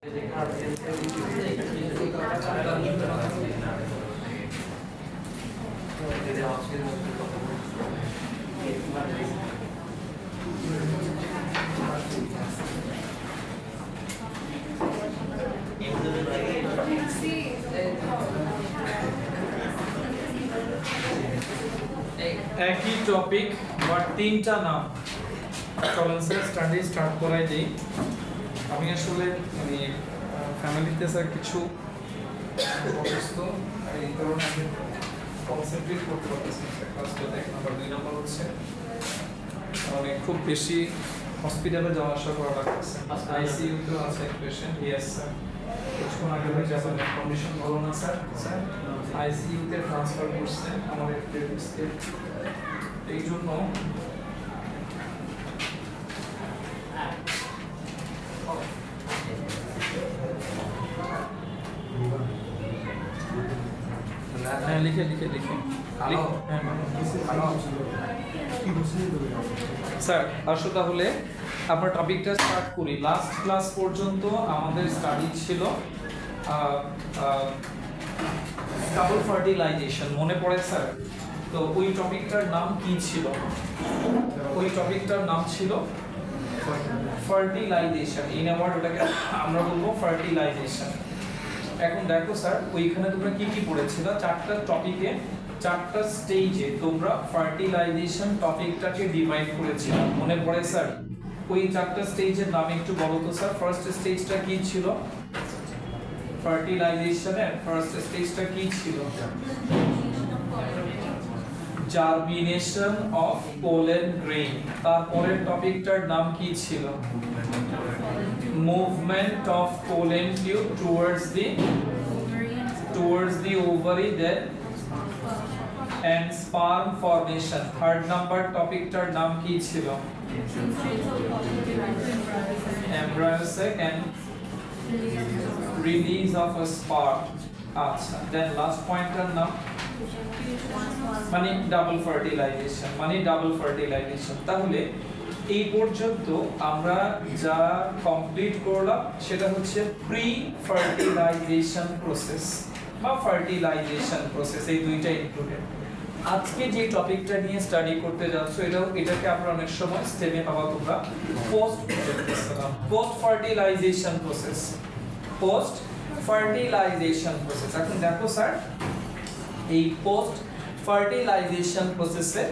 একই topic but তিনটা নাম। চলেন স্যার স্টার্ট করাই দিই। আমি আসলে মানে ফ্যামিলিতে স্যার কিছু অসুস্থ, এই কারণে আমি কনসেন্ট্রেট করতে পারতেছি না ক্লাসটাতে। 1 নম্বর হচ্ছে মানে খুব বেশি হসপিটালে যাওয়া আসা করা লাগতেছে। আইসিইউতে আছে এক পেশেন্ট, ইয়েস স্যার। কিছুক্ষণ আগে হয়ে যাবে, কন্ডিশন ভালো না স্যার। স্যার আইসিইউতে ট্রান্সফার করছে আমাদের প্রেডিক্সকে, এই জন্য লিখে স্যার আসো তাহলে আমরা টপিকটা স্টার্ট করি। লাস্ট ক্লাস পর্যন্ত আমাদের স্টাডি ছিল ডাবল ফার্টিলাইজেশন, মনে পড়ে স্যার? তো ওই টপিকটার নাম কি ছিল? ওই টপিকটার নাম ছিল ফার্টিলাইজেশন। ইন আ ওয়ার্ড ওটাকে আমরা বলবো ফার্টিলাইজেশন। এখন দেখো স্যার, ওইখানে তোমরা কি কি পড়েছিল? 4টা টপিকে 4টা স্টেজে তোমরা ফার্টিলাইজেশন টপিকটাকে ডিভাইড করেছিল, মনে পড়ে স্যার? ওই 4টা স্টেজের নাম একটু বলো তো স্যার। ফার্স্ট স্টেজটা কি ছিল? ফার্টিলাইজেশনের ফার্স্ট স্টেজটা কি ছিল? Germination of pollen grain. তারপরের টপিকটার নাম কি ছিল? Movement of pollen tube towards the ovary, then and sperm formation. Third number টপিকটার নাম কি ছিল? Embryonic and release of a sperm. আচ্ছা, দেন লাস্ট পয়েন্টটার নাম মানে ডাবল ফার্টিলাইজেশন। তাহলে এই পর্যন্ত আমরা যা কমপ্লিট করলাম সেটা হচ্ছে প্রি ফার্টিলাইজেশন প্রসেস বা ফার্টিলাইজেশন প্রসেস, এই দুইটা ইনক্লুডেড। আজকে যে টপিকটা নিয়ে স্টাডি করতে যাচ্ছ এটাকে আমরা অনেক সময় স্টেমে পাবো তোমরা পোস্ট ফার্টিলাইজেশন প্রসেস। এখন দেখো স্যার, এই পোস্ট ফার্টিলাইজেশন প্রসেসে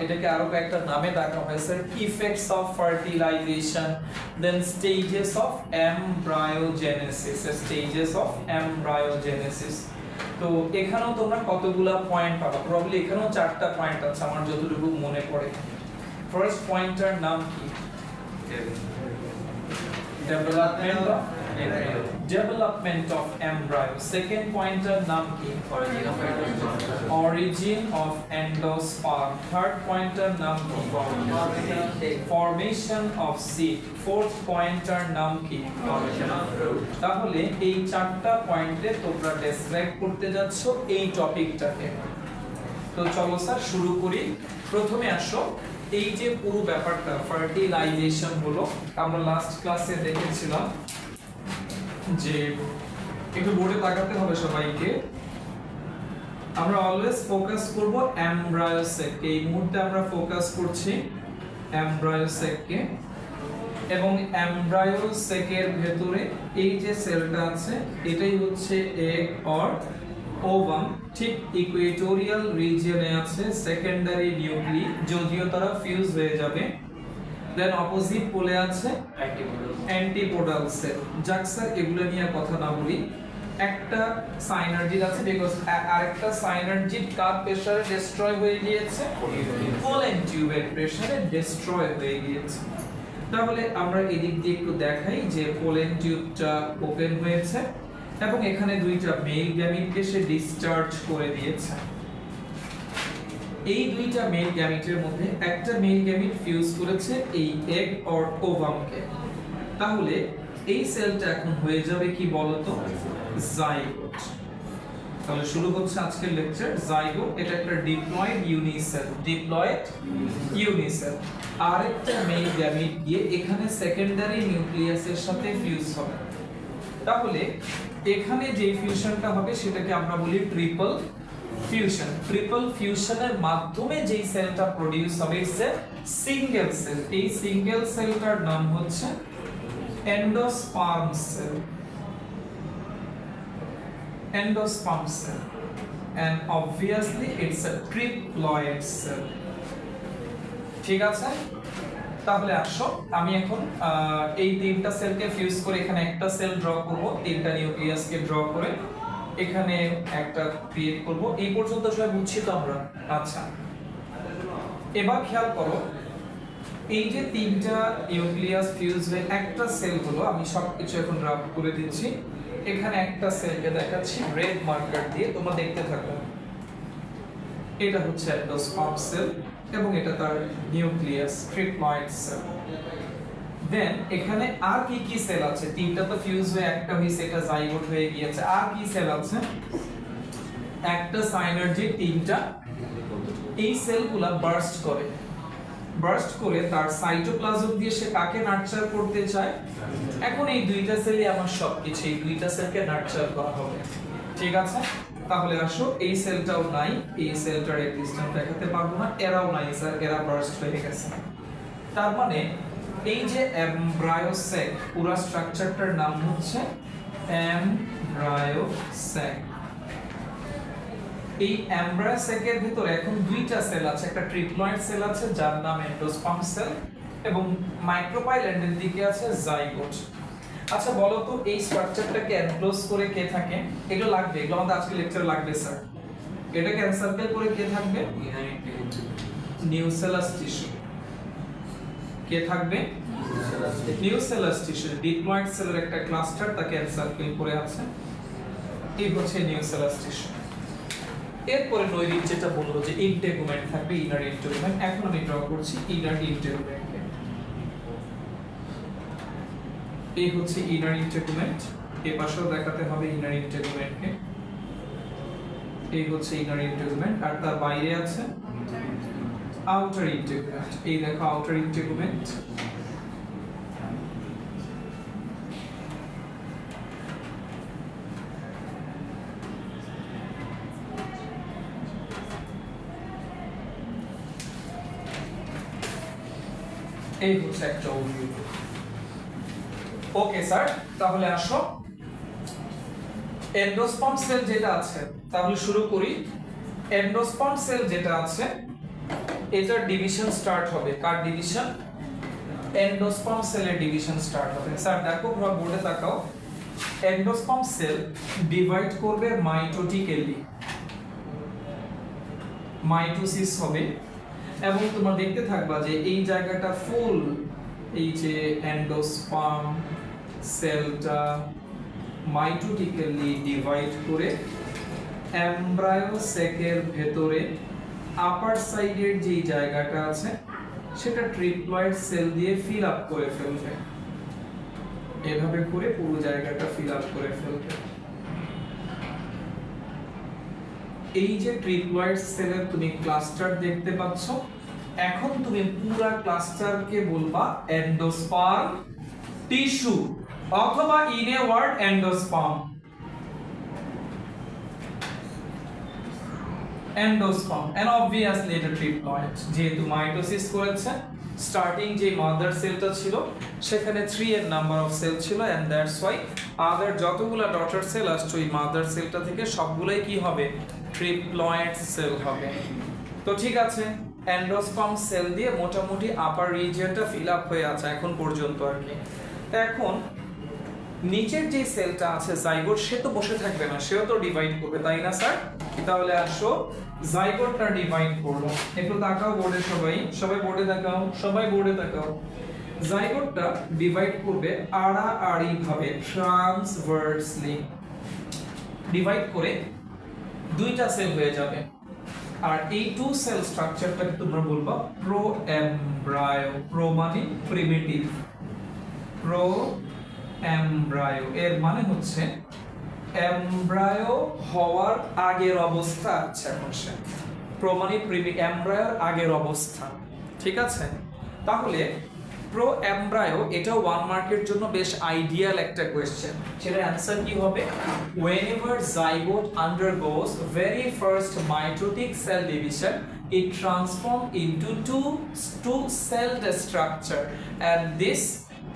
এটাকে আরো একটা নামে ডাকা হয় sir, effects of fertilization, then stages of embryogenesis. তো এখানেও তোমরা কতগুলা পয়েন্ট পাবা? প্রবাবলি এখানেও 4টা পয়েন্ট আছে আমার যতটুকু মনে পড়ে। ফার্স্ট পয়েন্টার নাম কি? Development of embryo. Second pointer নাম কি? Origin of endosperm. Third pointer নাম কি? Formation of seed. Fourth pointer নাম কি? তাহলে এই 4টা পয়েন্টে তোমরা ডেসক্রাইব করতে যাচ্ছ এই টপিকটাকে। তো চলো স্যার শুরু করি। প্রথমে আসো, এই যে পুরো ব্যাপারটা ফার্টিলাইজেশন হলো, আমরা লাস্ট ক্লাসে দেখেছিলাম যে একটু বোর্ডে তাকাতে হবে সবাইকে। আমরা অলওয়েজ ফোকাস করব এমব্রায়োসেককে। এই মুহূর্তে আমরা ফোকাস করছি এমব্রায়োসেককে, এবং এমব্রায়োসেকের ভেতরে এই যে সেলটা আছে এটাই হচ্ছে এগ অর ওভাম। ঠিক ইকুয়েটোরিয়াল রিজিয়নে আছে সেকেন্ডারি নিউক্লি, যদিও তারা ফিউজ হয়ে যাবে। দেন অপোজিট পোলে আছে অ্যান্টিপোডাল সেল। যাক স্যার এগুলো নিয়ে কথা না বলি, একটা সাইনার্জিড আছে বিকজ আরেকটা সাইনার্জিড কার প্রেসারে ডিস্ট্রয় হয়ে গিয়েছে? পোলেন টিউবের প্রেসারে ডিস্ট্রয় হয়ে গিয়েছে। তাহলে আমরা এদিক দিয়ে একটু দেখাই যে পোলেন টিউবটা ওপেন হয়েছে এবং এখানে দুইটা মেল গ্যামিটকে সে ডিসচার্জ করে দিয়েছে। এই দুইটা মেল গ্যামিটের মধ্যে একটা মেল গ্যামিট ফিউজ করেছে এই এগ অর ওভামকে। তাহলে এই সেলটা এখন হয়ে যাবে কি বলতো? জাইগোট। তাহলে শুরু হচ্ছে আজকের লেকচার জাইগোট। এটা একটা ডিপ্লয়েড ইউনিসেল। আরেকটা মেল গ্যামিট গিয়ে এখানে সেকেন্ডারি নিউক্লিয়াসের সাথে ফিউজ হবে। তাহলে এখানে যে ফিউশনটা হবে সেটাকে আমরা বলি ট্রিপল ফিউশন। ট্রিপল ফিউশনের মাধ্যমে যেই সেলটা প্রোডিউস হবে ইটস এ সিঙ্গেল সেল। এই সিঙ্গেল সেলটার নাম হচ্ছে endosperm cell. Endosperm cell and obviously it's a triploid cell। ঠিক আছে, তাহলে আসো আমি এখন এই তিনটা সেলকে ফিউজ করে এখানে একটা সেল ড্র করব, তিনটা নিউক্লিয়াসকে ড্র করে এখানে একটা ক্রিয়েট করব। এই পর্যন্ত সবাই বুঝছি তো আমরা? আচ্ছা, এবার খেয়াল করো, এই যে তিনটা নিউক্লিয়াস ফিউজ হয়ে একটা সেল হলো, আমি সবকিছু এখন ড্র করে দিচ্ছি। এখানে একটা সেলকে দেখাচ্ছি রেড মার্কার দিয়ে, তোমরা দেখতে থাকো। এটা হচ্ছে এন্ডোস্পার্ম সেল এবং এটা তার নিউক্লিয়াস ট্রিপ্লয়েড সেল। দেন এখানে আর কি কি সেল আছে? তিনটা তো ফিউজ হয়ে একটা হইছে, এটা জাইগোট হয়ে গিয়েছে। আর কি সেল আছে? একটা সাইনার্জি তিনটা, এই সেলগুলা বার্স্ট করে, বার্স্ট করে তার সাইটোপ্লাজম দিয়ে সে কাকে নার্চার করতে চায়? এখন এই দুইটা সেলই আমার সবকিছু, এই দুইটা সেলকে নার্চার করা হবে। ঠিক আছে, তাহলে আসো, এই সেলটাও নাই, এই সেলটার এক্সিস্টেন্স দেখাতে পারবো না, এরাও নাই স্যার, এরা বার্স্ট হয়ে গেছে। তার মানে এই যে এমব্রায়ো স্যাক, পুরো স্ট্রাকচারটার নাম হচ্ছে এমব্রায়ো স্যাক। এই এমব্রায়ো স্যাকের ভিতরে এখন দুইটা সেল আছে, একটা ট্রিপ্লয়েড সেল আছে যার নাম এন্ডোস্পার্ম সেল এবং মাইক্রোপাইল্যান্ডের দিকে আছে জাইগোট। আচ্ছা বলো তো, এই স্ট্রাকচারটাকে এনক্লোজ করে কে থাকে? এগুলো লাগবে, এগুলো আমাদের আজকে লেকচারে লাগবে স্যার। এটাকে এনসার্কেল করে কে থাকবে? Nucellus tissue. কে থাকবে? Nucellus tissue. ডিপ্লয়েড সেলের একটা ক্লাস্টার তাকে এনসার্কেল করে আছে, এই হচ্ছে নিউসেলাস টিস্যু। এরপরে নৈরিক যেটা বললো যে ইন্টেগুমেন্ট থাকবে, ইনার ইন্টেগুমেন্ট। এখন আমি ড্র করছি ইনার ইন্টেগুমেন্ট। এই হচ্ছে ইনার ইন্টেগুমেন্ট, এই পাশেও দেখাতে হবে ইনার ইন্টেগুমেন্টকে। এই হচ্ছে ইনার ইন্টেগুমেন্ট, আর তার বাইরে আছে আউটার ইন্টেগুমেন্ট। এই দেখো আউটার ইন্টেগুমেন্ট। এই হচ্ছে একটা ওভারভিউ। ওকে স্যার, তাহলে আসো এন্ডোস্পার্ম সেল যেটা আছে, তাহলে শুরু করি। এন্ডোস্পার্ম সেল যেটা আছে এটার ডিভিশন স্টার্ট হবে। কার ডিভিশন? এন্ডোস্পার্ম সেলের ডিভিশন স্টার্ট হবে। স্যার দেখো, পুরো বোর্ডে তাকাও। এন্ডোস্পার্ম সেল ডিভাইড করবে মাইটোটিক্যালি, মাইটোসিস হবে এবং তোমরা দেখতে থাকবা যে এই জায়গাটা ফুল, এই যে এন্ডোস্পার্ম সেলটা মাইটোটিক্যালি ডিভাইড করে এমব্রায়ো স্যাকের ভেতরে আপার সাইডের যে জায়গাটা আছে সেটা ট্রিপ্লয়েড সেল দিয়ে ফিল আপ করে ফেলবে। এভাবে করে পুরো জায়গাটা ফিল আপ করে ফেলবে। এই যে ট্রিপ্লয়েড সেলের তুমি ক্লাস্টার দেখতে পাচ্ছ, এখন তুমি পুরো ক্লাস্টারকে বলবা এন্ডোস্পার্ম টিস্যু অথবা in a word endosperm. Endosperm and obviously এটা ট্রিপ্লয়েড, যেহেতু মাইটোসিস করেছে। স্টার্টিং যে মাদার সেলটা ছিল সেখানে 3 এর নাম্বার অফ সেল ছিল, এন্ড দ্যাটস ওয়াই আদার যতগুলা ডটার সেল আসছে ওই মাদার সেলটা থেকে সবগুলাই কি হবে? ট্রিপ্লয়েড সেল হবে। তো ঠিক আছে, এন্ডোস্পার্ম সেল দিয়ে মোটামুটি আপার রিজিয়নটা ফিল আপ হয়ে আছে এখন পর্যন্ত আর কি। এখন নিচের যে সেলটা আছে জাইগোট, সে তো বসে থাকবে না, সেও তো ডিভাইড করবে, তাই না স্যার? তাহলে আসো জাইগোটটা ডিভাইড করলো। একটু তাকাও বোর্ডে, সবাই বোর্ডে তাকাও, সবাই বোর্ডে তাকাও। জাইগোটটা ডিভাইড করবে আড়াআড়ি ভাবে, ট্রান্সভার্সলি ডিভাইড করে দুইটা সেল হয়ে যাবে। আর এই টু সেল স্ট্রাকচারটাকে তোমরা বলবা প্রো এমব্রায়ো। প্রো মানে প্রিমিটিভ, প্রো এমব্রায়ো এর মানে হচ্ছে এমব্রায়ো হওয়ার আগের অবস্থা। আচ্ছা, এখন সে প্রো মানে এমব্রায়োর আগের অবস্থা। ঠিক আছে, তাহলে প্রো এমব্রায়ো এটা 1 মার্কের জন্য বেশ আইডিয়াল একটা কোশ্চেন। সেটার অ্যান্সার কি হবে? whenever zygote undergoes very first mitotic cell division it transforms into two-celled structure, and this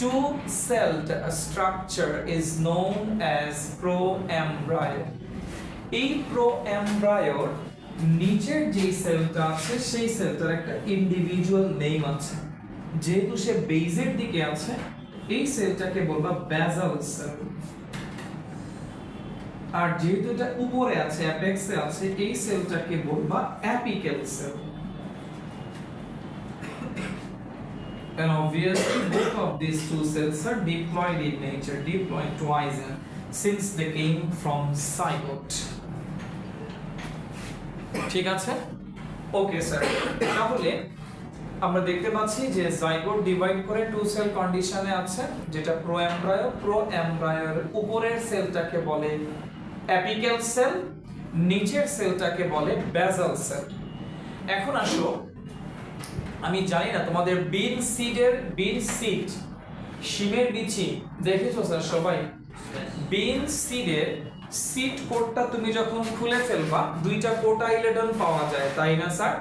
two-celled structure is known as proembryo. এই proembryoর নিচের যে সেলটা আছে সেই সেলটার একটা ইন্ডিভিজুয়াল নেম আছে। যেহেতু সে বেজের দিকে আছে, এই সেলটাকে বলবা বেসাল সেল। আর যেহেতু এটা উপরে আছে, অ্যাপেক্সে আছে, এই সেলটাকে বলবা apical cell. And obviously both of these two cells are diploid in nature, diploid twice since they came from zygote. ঠিক আছে? ওকে স্যার, তাহলে আমরা দেখতে পাচ্ছি যে জাইগোট ডিভাইড করে টু সেল কন্ডিশনে আছে, যেটা প্রোএমব্রায়ো। প্রোএমব্রায়োর উপরের সেলটাকে বলে অ্যাপিক্যাল সেল, নিচের সেলটাকে বলে বেসাল সেল। এখন আসো, আমি জানি না তোমাদের বিন সিড শিমের বিচি দেখেছো স্যার সবাই? বিন সিডের সিড কোডটা তুমি যখন খুলে ফেলবা, দুইটা কোটাইলেডন পাওয়া যায়, তাই না স্যার?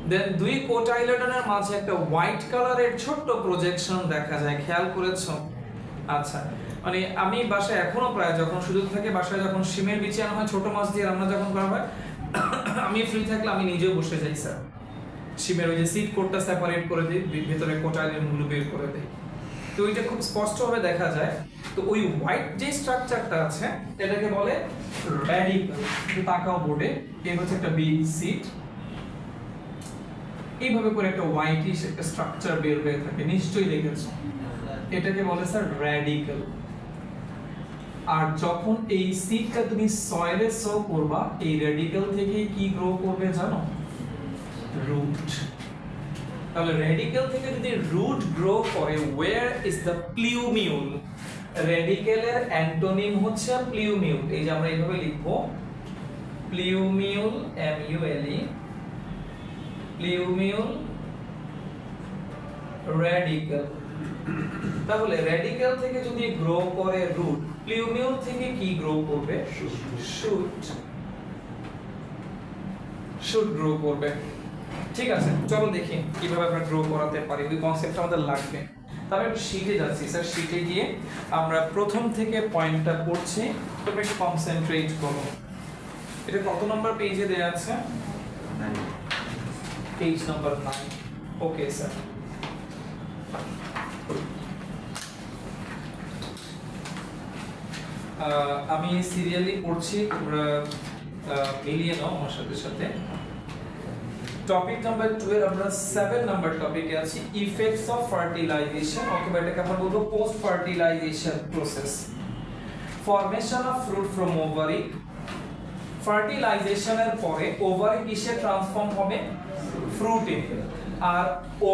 দেন দুই কোটাইলেডনের মাঝে একটা হোয়াইট কালারের ছোট্ট প্রজেকশন দেখা যায়, খেয়াল করেছো? আচ্ছা, মানে আমি বাসায় এখনো প্রায় যখন সুযোগ থাকে, বাসায় যখন শিমের বিচি আনা হয়, ছোট মাছ দিয়ে রান্না যখন করা হয়, আমি ফ্রি থাকলে আমি নিজেও বসে যাই স্যার, শিমের ওই যে সিড কোডটা সেপারেট করে দিই, ভিতরে কোটাইলেডনগুলো বের করে দিই, তো ওইটা খুব স্পষ্টভাবে দেখা যায়। তো ওই হোয়াইট যে স্ট্রাকচারটা আছে এটাকে বলে র্যাডিক্যাল। একটু তাকাও বোর্ডে, এই হচ্ছে একটা বিগ সিড, এইভাবে করে একটা হোয়াইটিশ একটা স্ট্রাকচার বের হয়ে থাকে, নিশ্চয়ই দেখেছো। এটাকে বলে স্যার র্যাডিক্যাল। আর যখন এই সিডটা তুমি সয়েলে সো করবা, এই র্যাডিক্যাল থেকে কি গ্রো করবে জানো? রুট। তাহলে র্যাডিক্যাল থেকে যদি রুট গ্রো করে, where is the plumule? র্যাডিক্যালের অ্যান্টোনিম হচ্ছে প্লিউমিউল। এই যে আমরা এইভাবে লিখবো প্লিউমিউল, MULE, প্লিউমিউল র্যাডিক্যাল। তাহলে র্যাডিক্যাল থেকে যদি গ্রো করে রুট, প্লিউমিউল থেকে কি গ্রো করবে? শুট গ্রো করবে। ঠিক আছে, চলো দেখি কিভাবে আমরা ড্র করাতে পারি, ওই কনসেপ্টটা আমাদের লাগবে। তবে একটু শিটে যাচ্ছি স্যার, শিটে গিয়ে আমরা প্রথম থেকে পয়েন্টটা পড়ছি, তোমরা একটু কনসেন্ট্রেট করো। এটা কত নম্বর পেজে দেয়া আছে? Page number 9। ওকে স্যার, আমি সিরিয়ালি পড়ছি, তোমরা মিলিয়ে নাও আমার সাথে সাথে। টপিক নাম্বার 2 এর আমরা 7 নাম্বার টপিকে আছি, ইফেক্টস অফ ফার্টিলাইজেশন, অথবা এটাকে আমরা বলবো post fertilization process. Formation of fruit from ovary. ফার্টিলাইজেশনের পরে ওভারি কিসে ট্রান্সফর্ম হবে? ফ্রুটে। আর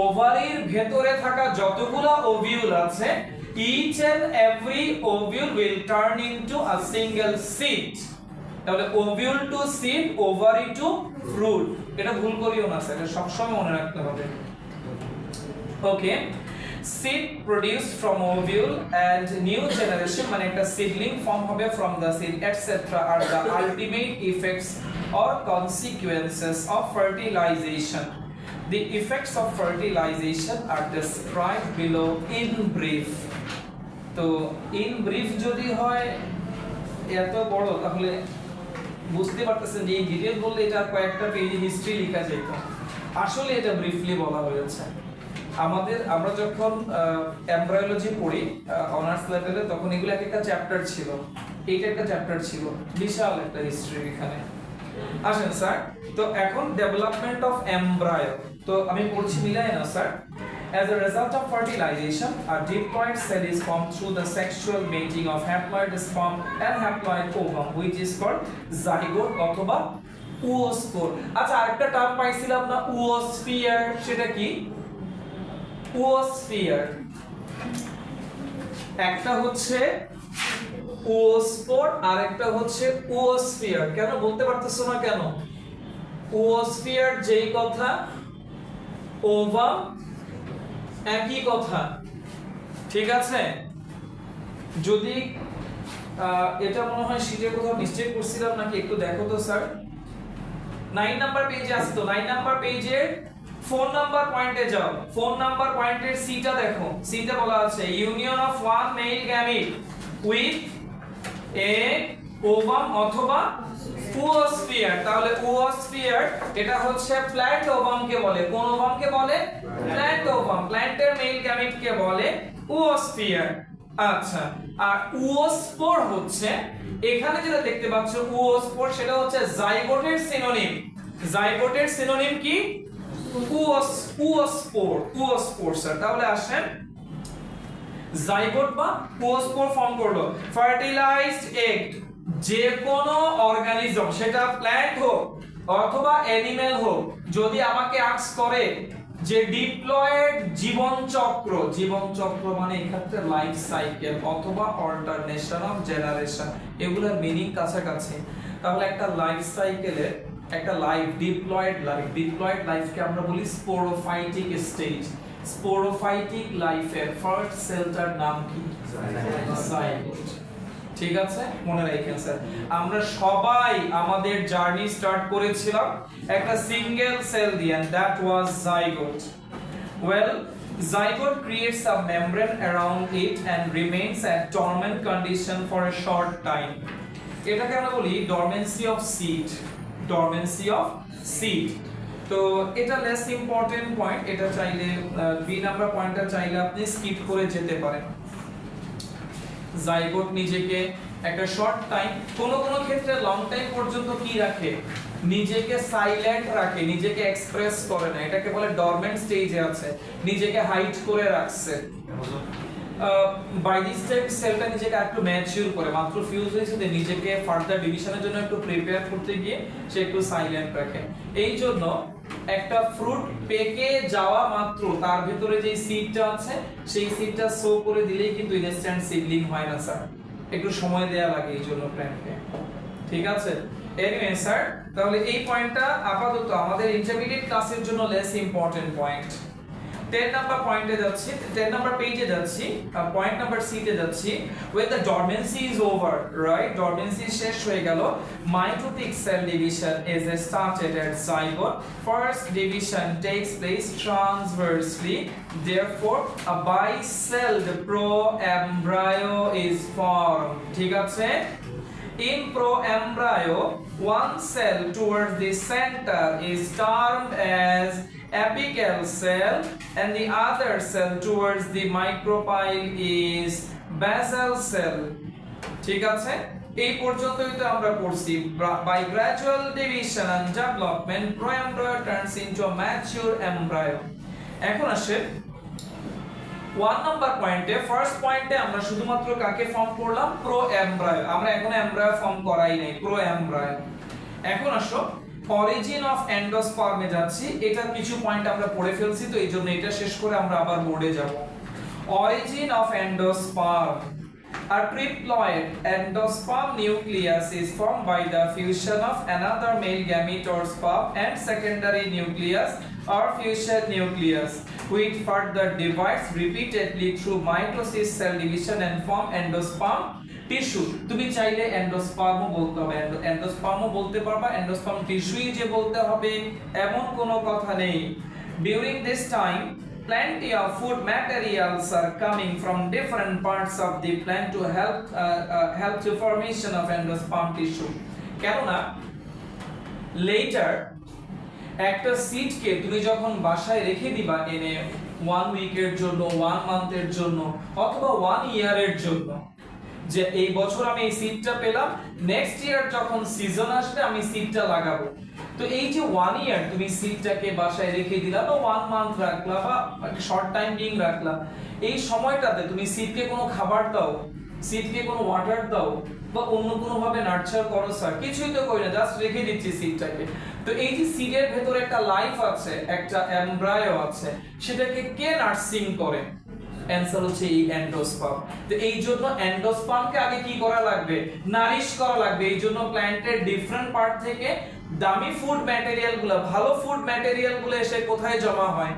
ওভারির ভেতরে থাকা যতগুলো ওভিউল আছে, each and every ovule will turn into a single seed. তাহলে ovule to seed, ovary to fruit, এটা ভুল করিও না স্যার, এটা সবসময় মনে রাখতে হবে। Okay, seed produced from ovule and new generation, মানে একটা সিডলিং ফর্ম হবে ফ্রম দ্য সিড এটসেট্রা আর the ultimate effects or consequences of fertilization. The effects of fertilization are described below in brief. তো in brief যদি হয় এত বড়, তাহলে বুঝতে পারতেছেন যে এই ডিটেইল বললে এটা কয়েকটা পেজে হিস্ট্রি লেখা যেত। আসলে এটা ব্রিফলি বলা হয়েছে। আমরা যখন এমব্রায়োলজি পড়ি অনার্স লেভেলে, তখন এগুলো একটা চ্যাপ্টার ছিল, এইটা একটা চ্যাপ্টার ছিল, বিশাল একটা হিস্ট্রি এখানে। আসেন স্যার, তো এখন ডেভেলপমেন্ট অফ এমব্রায়ো, তো আমি পড়ছি মিলাই না sir. As a result of fertilization, a diploid cell is formed through the sexual mating of haploid sperm and haploid ovum, which is called zygote অথবা oospore. আচ্ছা, আরেকটা টার্ম পাইছিলাম না, oosphere, সেটা কি? oosphere একটা হচ্ছে oospore আর একটা হচ্ছে oosphere। কেন বলতে পারতেছো না কেন? oosphere যেই কথা, ওভাম একই কথা, ঠিক আছে, যদি এটা মনে হয় শীটে কোথাও মিস্টেক করছিলাম নাকি একটু দেখো তো স্যার। 9 নাম্বার পেজে আছে তো, 9 নাম্বার পেজে ফোন নাম্বার পয়েন্টে যাও, ফোন নাম্বার পয়েন্টের সিটা দেখো, সিতে বলা আছে union of one male gamete with a ovum অথবা ওওস্ফিয়ার। তাহলে ওওস্ফিয়ার এটা হচ্ছে প্ল্যান্ট ওভামকে বলে, কোন ওভামকে বলে? Plant ovum. প্ল্যান্টের মেল গ্যামিটকে বলে ওওস্ফিয়ার। আচ্ছা, আর ওওস্পোর হচ্ছে, এখানে যেটা দেখতে পাচ্ছ ওওস্পোর, সেটা হচ্ছে জাইগোটের সিনোনিম। জাইগোটের সিনোনিম কি? ওওস্পোর। ওওস্পোর স্যার। তাহলে আসেন, জাইগোট বা ওওস্পোর ফর্ম করলো ফার্টিলাইজড এগ, যে কোনো অর্গানিজম, সেটা প্ল্যান্ট হোক অথবা অ্যানিমেল হোক, যদি আমাকে আস্ক করে যে ডিপ্লয়েড জীবন চক্র, জীবন চক্র মানে এক্ষেত্রে লাইফ সাইকেল অথবা অল্টারনেশন অফ জেনারেশন, এগুলোর মিনিং কাছাকাছি। তাহলে একটা লাইফ সাইকেলের একটা লাইফ, ডিপ্লয়েড লাইফকে আমরা বলি স্পোরোফাইটিক স্টেজ। স্পোরোফাইটিক লাইফের ফার্স্ট সেলটার নাম কি? জাইগোট। ঠিক আছে, মনে রাখেন স্যার, আমরা সবাই আমাদের জার্নি স্টার্ট করেছিলাম একটা সিঙ্গেল সেল দিয়ে, and that was zygote. Well, zygote creates a membrane around it and remains at dormant condition for a short time. এটাকে আমরা বলি dormancy of seed, dormancy of seed. তো এটা লেস ইম্পর্টেন্ট পয়েন্ট, এটা চাইলে B number পয়েন্টটা চাইলে আপনি স্কিপ করে যেতে পারেন। জাইগোট নিজেকে একটা শর্ট টাইম, কোন ক্ষেত্রে লং টাইম পর্যন্ত কি রাখে? নিজেকে সাইলেন্ট রাখে, নিজেকে এক্সপ্রেস করে না, এটাকে বলে ডরমেন্ট স্টেজে আছে, নিজেকে হাইড করে রাখছে। বাই দিস টাইম সেলটা নিজেকে একটু ম্যাচিউর করে, মাত্র ফিউজ হয়েছে, নিজেকে ফার্দার ডিভিশনের জন্য একটু প্রিপেয়ার করতে গিয়ে সে একটু সাইলেন্ট রাখে। এই জন্য একটা ফ্রুট পেকে যাওয়া মাত্র তার ভিতরে যে সিডটা আছে সেই সিডটা সো করে দিলেই কিন্তু ইনস্ট্যান্ট সিডলিং হয় না স্যার, একটু সময় দেয়া লাগে এই জন্য প্ল্যান্টকে। ঠিক আছে, এনিওয়ে স্যার, তাহলে এই পয়েন্টটা আপাতত আমাদের ইন্টারমিডিয়েট ক্লাসের জন্য লেস ইম্পর্টেন্ট পয়েন্ট। 10 নাম্বার পয়েন্টে যাচ্ছি, 10 নাম্বার পেজে যাচ্ছি, পয়েন্ট নাম্বার সি তে যাচ্ছি। when the dormancy is over, right, dormancy শেষ হয়ে গেল, mitotic cell division is started at zygote. First division takes place transversely, therefore a bicelled pro-embryo is formed. ঠিক আছে, in pro-embryo one cell towards the center is termed as apical cell and the other cell towards the micropyle is basal cell. ঠিক আছে, এই পর্যন্তই তো আমরা পড়ছি। By gradual division and development, pro-embryo turns into a mature embryo. এখন আসে 1 number পয়েন্টে, ফার্স্ট পয়েন্টে আমরা শুধুমাত্র কাকে ফর্ম করলাম? pro-embryo। আমরা এখন এমব্রায়ো ফর্ম করাই নাই, pro-embryo। এখন আসো অরিজিন অফ এন্ডোস্পার্মে যাচ্ছি, এটা কিছু পয়েন্ট আমরা পড়ে ফেলছি, তো এই জন্য এটা শেষ করে আমরা আবার বোর্ডে যাব। Origin of endosperm, a triploid endosperm nucleus is formed by the fusion of another male gamete or sperm and secondary nucleus or fusion nucleus, which further divides repeatedly through mitosis, cell division and form endosperm tissue. তুমি চাইলে এন্ডোস্পার্মও বলতে হবে, এন্ডোস্পার্মও বলতে পারবা, endosperm টিস্যুই যে বলতে হবে এমন কোনো কথা নেই। During this time, plenty of food materials are coming from different parts of the plant to help to formation of endosperm tissue. কেননা later একটা সিডকে তুমি যখন বাসায় রেখে দিবা এনে 1 উইকের জন্য, 1 মান্থের জন্য অথবা 1 ইয়ারের জন্য, যে এই বছর আমি এই সিডটা পেলাম, নেক্সট ইয়ার যখন সিজন আসবে আমি সিডটা লাগাবো। তো এই যে 1 ইয়ার তুমি সিডটাকে বাসায় রেখে দিলা বা 1 মান্থ রাখলা বা শর্ট টাইম বিং রাখলা, এই সময়টাতে তুমি সিডকে কোনো খাবার দাও, সিডকে কোনো ওয়াটার দাও বা অন্য কোনো ভাবে নার্চার করো স্যার? কিছুই তো করি না, জাস্ট রেখে দিচ্ছি সিডটাকে। তো এই যে সিডের ভেতরে একটা লাইফ আছে, একটা এমব্রায়ো আছে, সেটাকে কে নার্সিং করে? অ্যানসার হচ্ছে এই এন্ডোস্পার্ম। তো এই জন্য এন্ডোস্পার্মকে আগে কি করা লাগবে? নারিশ করা লাগবে। এই জন্য প্ল্যান্টের ডিফারেন্ট পার্ট থেকে দামি ফুড ম্যাটেরিয়ালগুলো, ভালো ফুড ম্যাটেরিয়ালগুলো এসে কোথায় জমা হয়?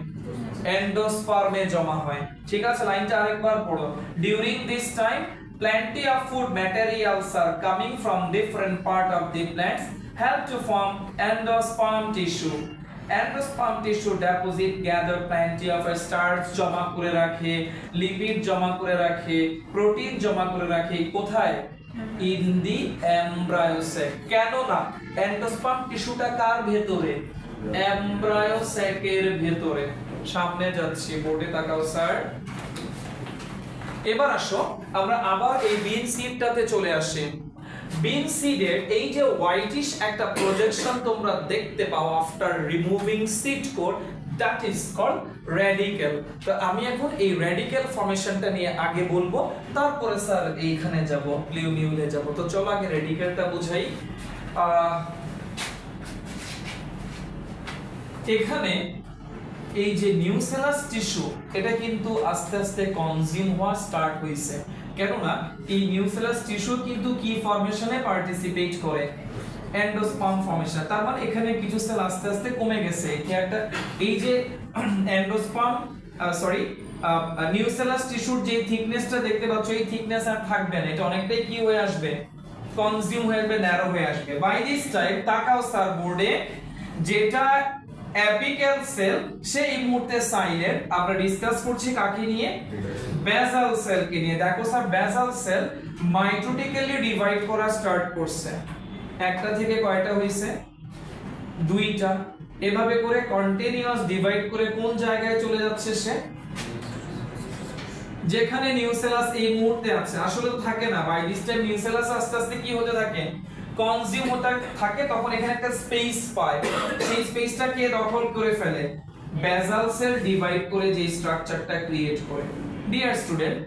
এন্ডোস্পার্মে জমা হয়। ঠিক আছে, লাইনটা আরেকবার পড়ো। During this time plenty of food materials are coming from different part of the plants help to form endosperm tissue. Endosperm tissue deposit gather plenty of starch জমা করে রাখে, লিপিড জমা করে রাখে, প্রোটিন জমা করে রাখে কোথায়? In the embryo sac. কেন না এন্ডোস্পার্ম টিস্যুটা কার ভেতরে? এমব্রায়ো স্যাকের ভেতরে। সামনে যাচ্ছি, বোর্ডে তাকাও স্যার। এবার আসো আমরা আবার এই বিন সিডটাতে চলে আসি। বিন সিডের এই যে হোয়াইটিশ একটা প্রজেকশন তোমরা দেখতে পাও after removing seed core, that is called radicle. তো আমি এখন এই রেডিকেল ফর্মেশনটা নিয়ে আগে বলবো, তারপরে স্যার এইখানে যাব, প্লিউমিউলে যাব। তো চলো আগে রেডিকেলটা বুঝাই। এখানে এই যে নিউসেলাস টিস্যু এটা কিন্তু আস্তে আস্তে কনজিউম হওয়া স্টার্ট হইছে, কেননা এই নিউসেলাস টিস্যু কিন্তু কি ফর্মেশনে পার্টিসিপেট করে? Endosperm formation. তার মানে এখানে কিছু সেল আস্তে আস্তে কমে গেছে। কি একটা এই যে এন্ডোস্পার্ম নিউসেলাস টিস্যুর যে থিকনেসটা দেখতে পাচ্ছ, এই থিকনেস আর থাকবে না, এটা অনেকটাই কি হয়ে আসবে? কনজিউম হয়ে আসবে, ন্যারো হয়ে আসবে। বাই দিস টাইম তাকাও স্যার বোর্ডে, যেটা অ্যাপিক্যাল সেল সেই মুহূর্তে সাইলেন্ট। আমরা ডিসকাস করছি কাকে নিয়ে? বেসাল সেলকে নিয়ে। দেখো স্যার বেসাল সেল মাইটোটিক্যালি ডিভাইড করা স্টার্ট করছে। একটা থেকে কয়টা হইছে? দুইটা। এভাবে করে কন্টিনিউয়াস ডিভাইড করে কোন জায়গায় চলে যাচ্ছে সে? যেখানে নিউসেলাস এই মুহূর্তে আছে। আসলে তো থাকে না, বাই দিস টাইম নিউসেলাস আস্তে আস্তে কি হতে থাকে? কনজিউম হতে থাকে। তখন এখানে একটা স্পেস পায়, সেই স্পেসটা কে দখল করে ফেলে? বেসাল সেল ডিভাইড করে যে স্ট্রাকচারটা ক্রিয়েট করে। ডিয়ার স্টুডেন্ট,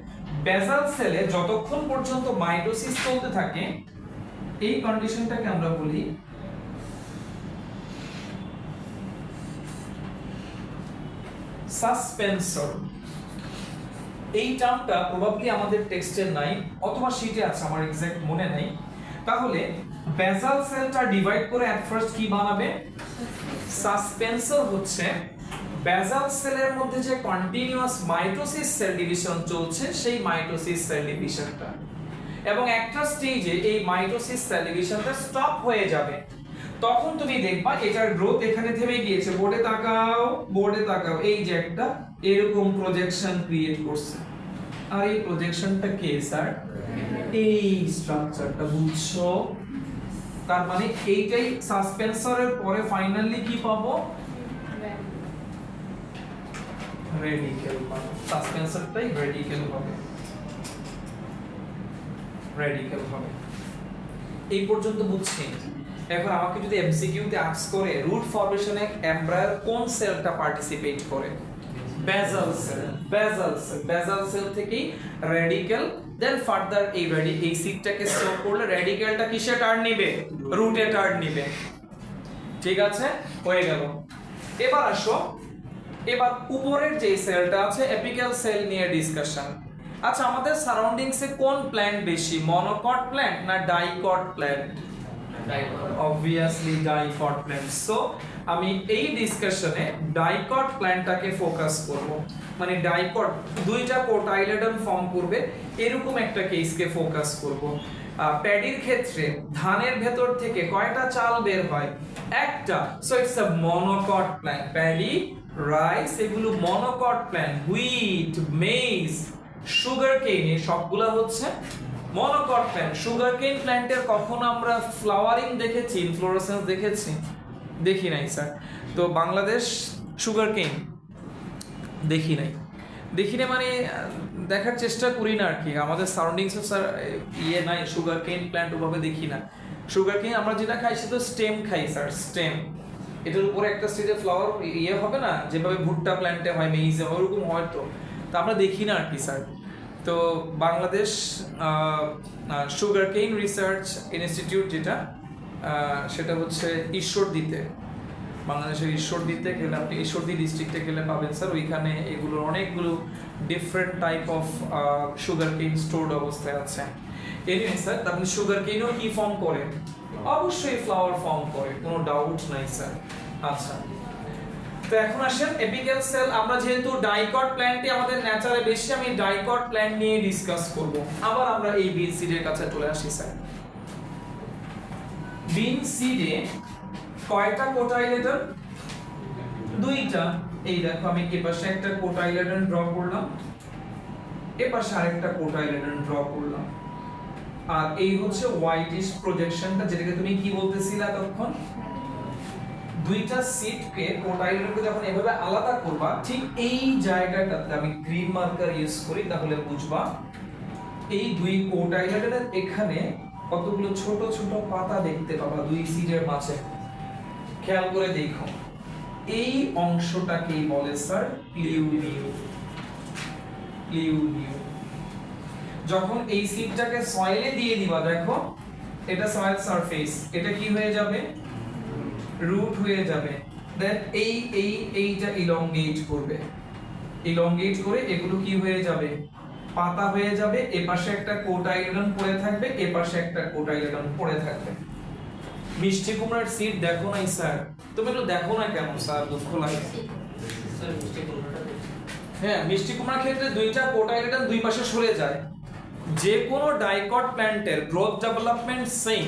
বেসাল সেলে যতক্ষণ পর্যন্ত মাইটোসিস চলতে থাকে এই কন্ডিশনটাকে আমরা বলি সাসপেন্সর। এই টার্মটা প্রবাবলি আমাদের টেক্সটে নাই, অথবা শীটে আছে, আমার এক্সাক্ট মনে নাই। তাহলে বেসাল সেলটা ডিভাইড করে এট ফার্স্ট কি বানাবে? সাসপেন্সর হচ্ছে বেসাল সেলের মধ্যে যে কন্টিনিউয়াস মাইটোসিস সেল ডিভিশন চলছে সেই মাইটোসিস সেল ডিভিশনটা, এবং একটা স্টেজে এই মাইটোসিস সেল ডিভিশনটা স্টপ হয়ে যাবে। তখন তুমি দেখবা এটার গ্রোথ এখানে থেমে গিয়েছে। বোর্ডে তাকাও, বোর্ডে তাকাও, এই যে একটা এরকম প্রজেকশন ক্রিয়েট করছে। আর এই প্রজেকশনটা কে স্যার? এই স্ট্রাকচারটা, বুঝছো? তার মানে এইটাই সাসপেন্সরের পরে ফাইনালি কি পাবো? রেডিকেল পাবো। সাসপেন্সরটাই রেডিকেল হবে, রেডিকেল হবে। এই পর্যন্ত বুঝছি। এখন আমাকে যদি এমসিকিউ তে আস্ক করে রুট ফরমেশনে এমব্রায়োর কোন সেলটা পার্টিসিপেট করে? Basal cell. Basal cell, basal cell থেকেই রেডিকেল, দেন ফার্দার এই সিটটাকে স্টোর করলে রেডিকেলটা কিসে টার্ন নেবে? রুটে টার্ন নেবে। ঠিক আছে, হয়ে গেল। এবার আসো, এবার উপরের যে সেলটা আছে এপিক্যাল সেল নিয়ে ডিসকাশন। আচ্ছা, আমাদের সারাউন্ডিংসে কোন প্ল্যান্ট বেশি, মনোকট প্ল্যান্ট না dicot plant? Obviously dicot plant. So আমি এই ডিসকাশনে ডাইকট প্ল্যান্টটাকে ফোকাস করব। মানে ডাইকট দুইটা কোটাইলেডন ফর্ম করবে এরকম একটা কেসকে ফোকাস করব। প্যাডির ক্ষেত্রে ধানের ভেতর থেকে কয়টা চাল বের হয়? একটা। So it's a monocot plant. Paddy, rice এগুলো monocot plant. Wheat, maize, sugar cane সবগুলা হচ্ছে মনোকট প্ল্যান্ট। সুগার কেন প্ল্যান্টের কখনো আমরা ফ্লাওয়ারিং দেখেছি, ইনফ্লোরেসেন্স দেখেছি? দেখি নাই স্যার। তো বাংলাদেশ সুগার কেন দেখি নাই, দেখি না মানে দেখার চেষ্টা করি না আর কি। আমাদের সারাউন্ডিংসে স্যার ইয়ে নাই, সুগার কেন প্ল্যান্ট ওভাবে দেখি না। সুগার কেন আমরা যেটা খাই সেটা স্টেম খাই স্যার, স্টেম। এটার উপরে একটা স্টেজে ফ্লাওয়ার ইয়ে হবে না, যেভাবে ভুট্টা প্ল্যান্টে হয়, মেইজে ওরকম হয়তো, তো আমরা দেখি না আর কি স্যার। তো বাংলাদেশ সুগার কেন রিসার্চ ইনস্টিটিউট যেটা, সেটা হচ্ছে ঈশ্বরদীতে, বাংলাদেশের ঈশ্বরদীতে গেলে, আপনি ঈশ্বরদী ডিস্ট্রিক্টে গেলে পাবেন স্যার। ওইখানে এগুলো অনেকগুলো ডিফারেন্ট টাইপ অফ সুগার কেন স্টোরড অবস্থায় আছে। এনিওয়ে স্যার, আপনি সুগার কেনও কি ফর্ম করে? অবশ্যই ফ্লাওয়ার ফর্ম করে, কোনো ডাউট নাই স্যার। আচ্ছা, তো এখন আসেন এপিক্যাল সেল, আমরা যেহেতু ডাইকট প্ল্যান্টে আমাদের ন্যাচারে বেশি, আমি ডাইকট প্ল্যান্ট নিয়ে ডিসকাস করব। আবার আমরা এই বিন সিডের কাছে চলে আসি স্যার। বিন সিডে কয়টা কোটাইলেটন? দুইটা। এই দেখো আমি এই পাশে একটা কোটাইলেটন ড্র করলাম, এই পাশে আরেকটা কোটাইলেটন ড্র করলাম, আর এই হচ্ছে হোয়াইটিশ প্রজেকশনটা, যেটাকে তুমি কি বলতেছিলা তখন? দুইটা সিটকে কোটাইলেটনকে যখন এভাবে আলাদা করবা, ঠিক এই জায়গাটাতে আমি গ্রিন মার্কার ইউজ করি, তাহলে বুঝবা এই দুই কোটাইলেটনের এখানে কতগুলো ছোট ছোট পাতা দেখতে পাবা দুই সিটের মাঝে। খেয়াল করে দেখো, এই অংশটাকেই বলে স্যার প্লিউমিউ। প্লিউমিউ। যখন এই সিটটাকে সয়েলে দিয়ে দিবা, দেখো এটা সয়েল সারফেস, এটা কি হয়ে যাবে? রুট হয়ে যাবে। দেন এইটা ইলংগেট করবে, ইলংগেট করে এগুলো কি হয়ে যাবে? পাতা হয়ে যাবে। এপাশে একটা কোটাইলেডন পড়ে থাকবে, এপাশে একটা কোটাইলেডন পড়ে থাকবে। মিষ্টি কুমড়ার সিড দেখো নাই স্যার? তুমি একটু দেখো না কেন স্যার? দুঃখ লাগে স্যার মিষ্টি কুমড়াটা হ্যাঁ, মিষ্টি কুমড়ার ক্ষেত্রে দুইটা কোটাইলেডন দুই পাশে সরে যায়। যে কোনো ডাইকট প্ল্যান্টের গ্রোথ ডেভেলপমেন্ট সেম,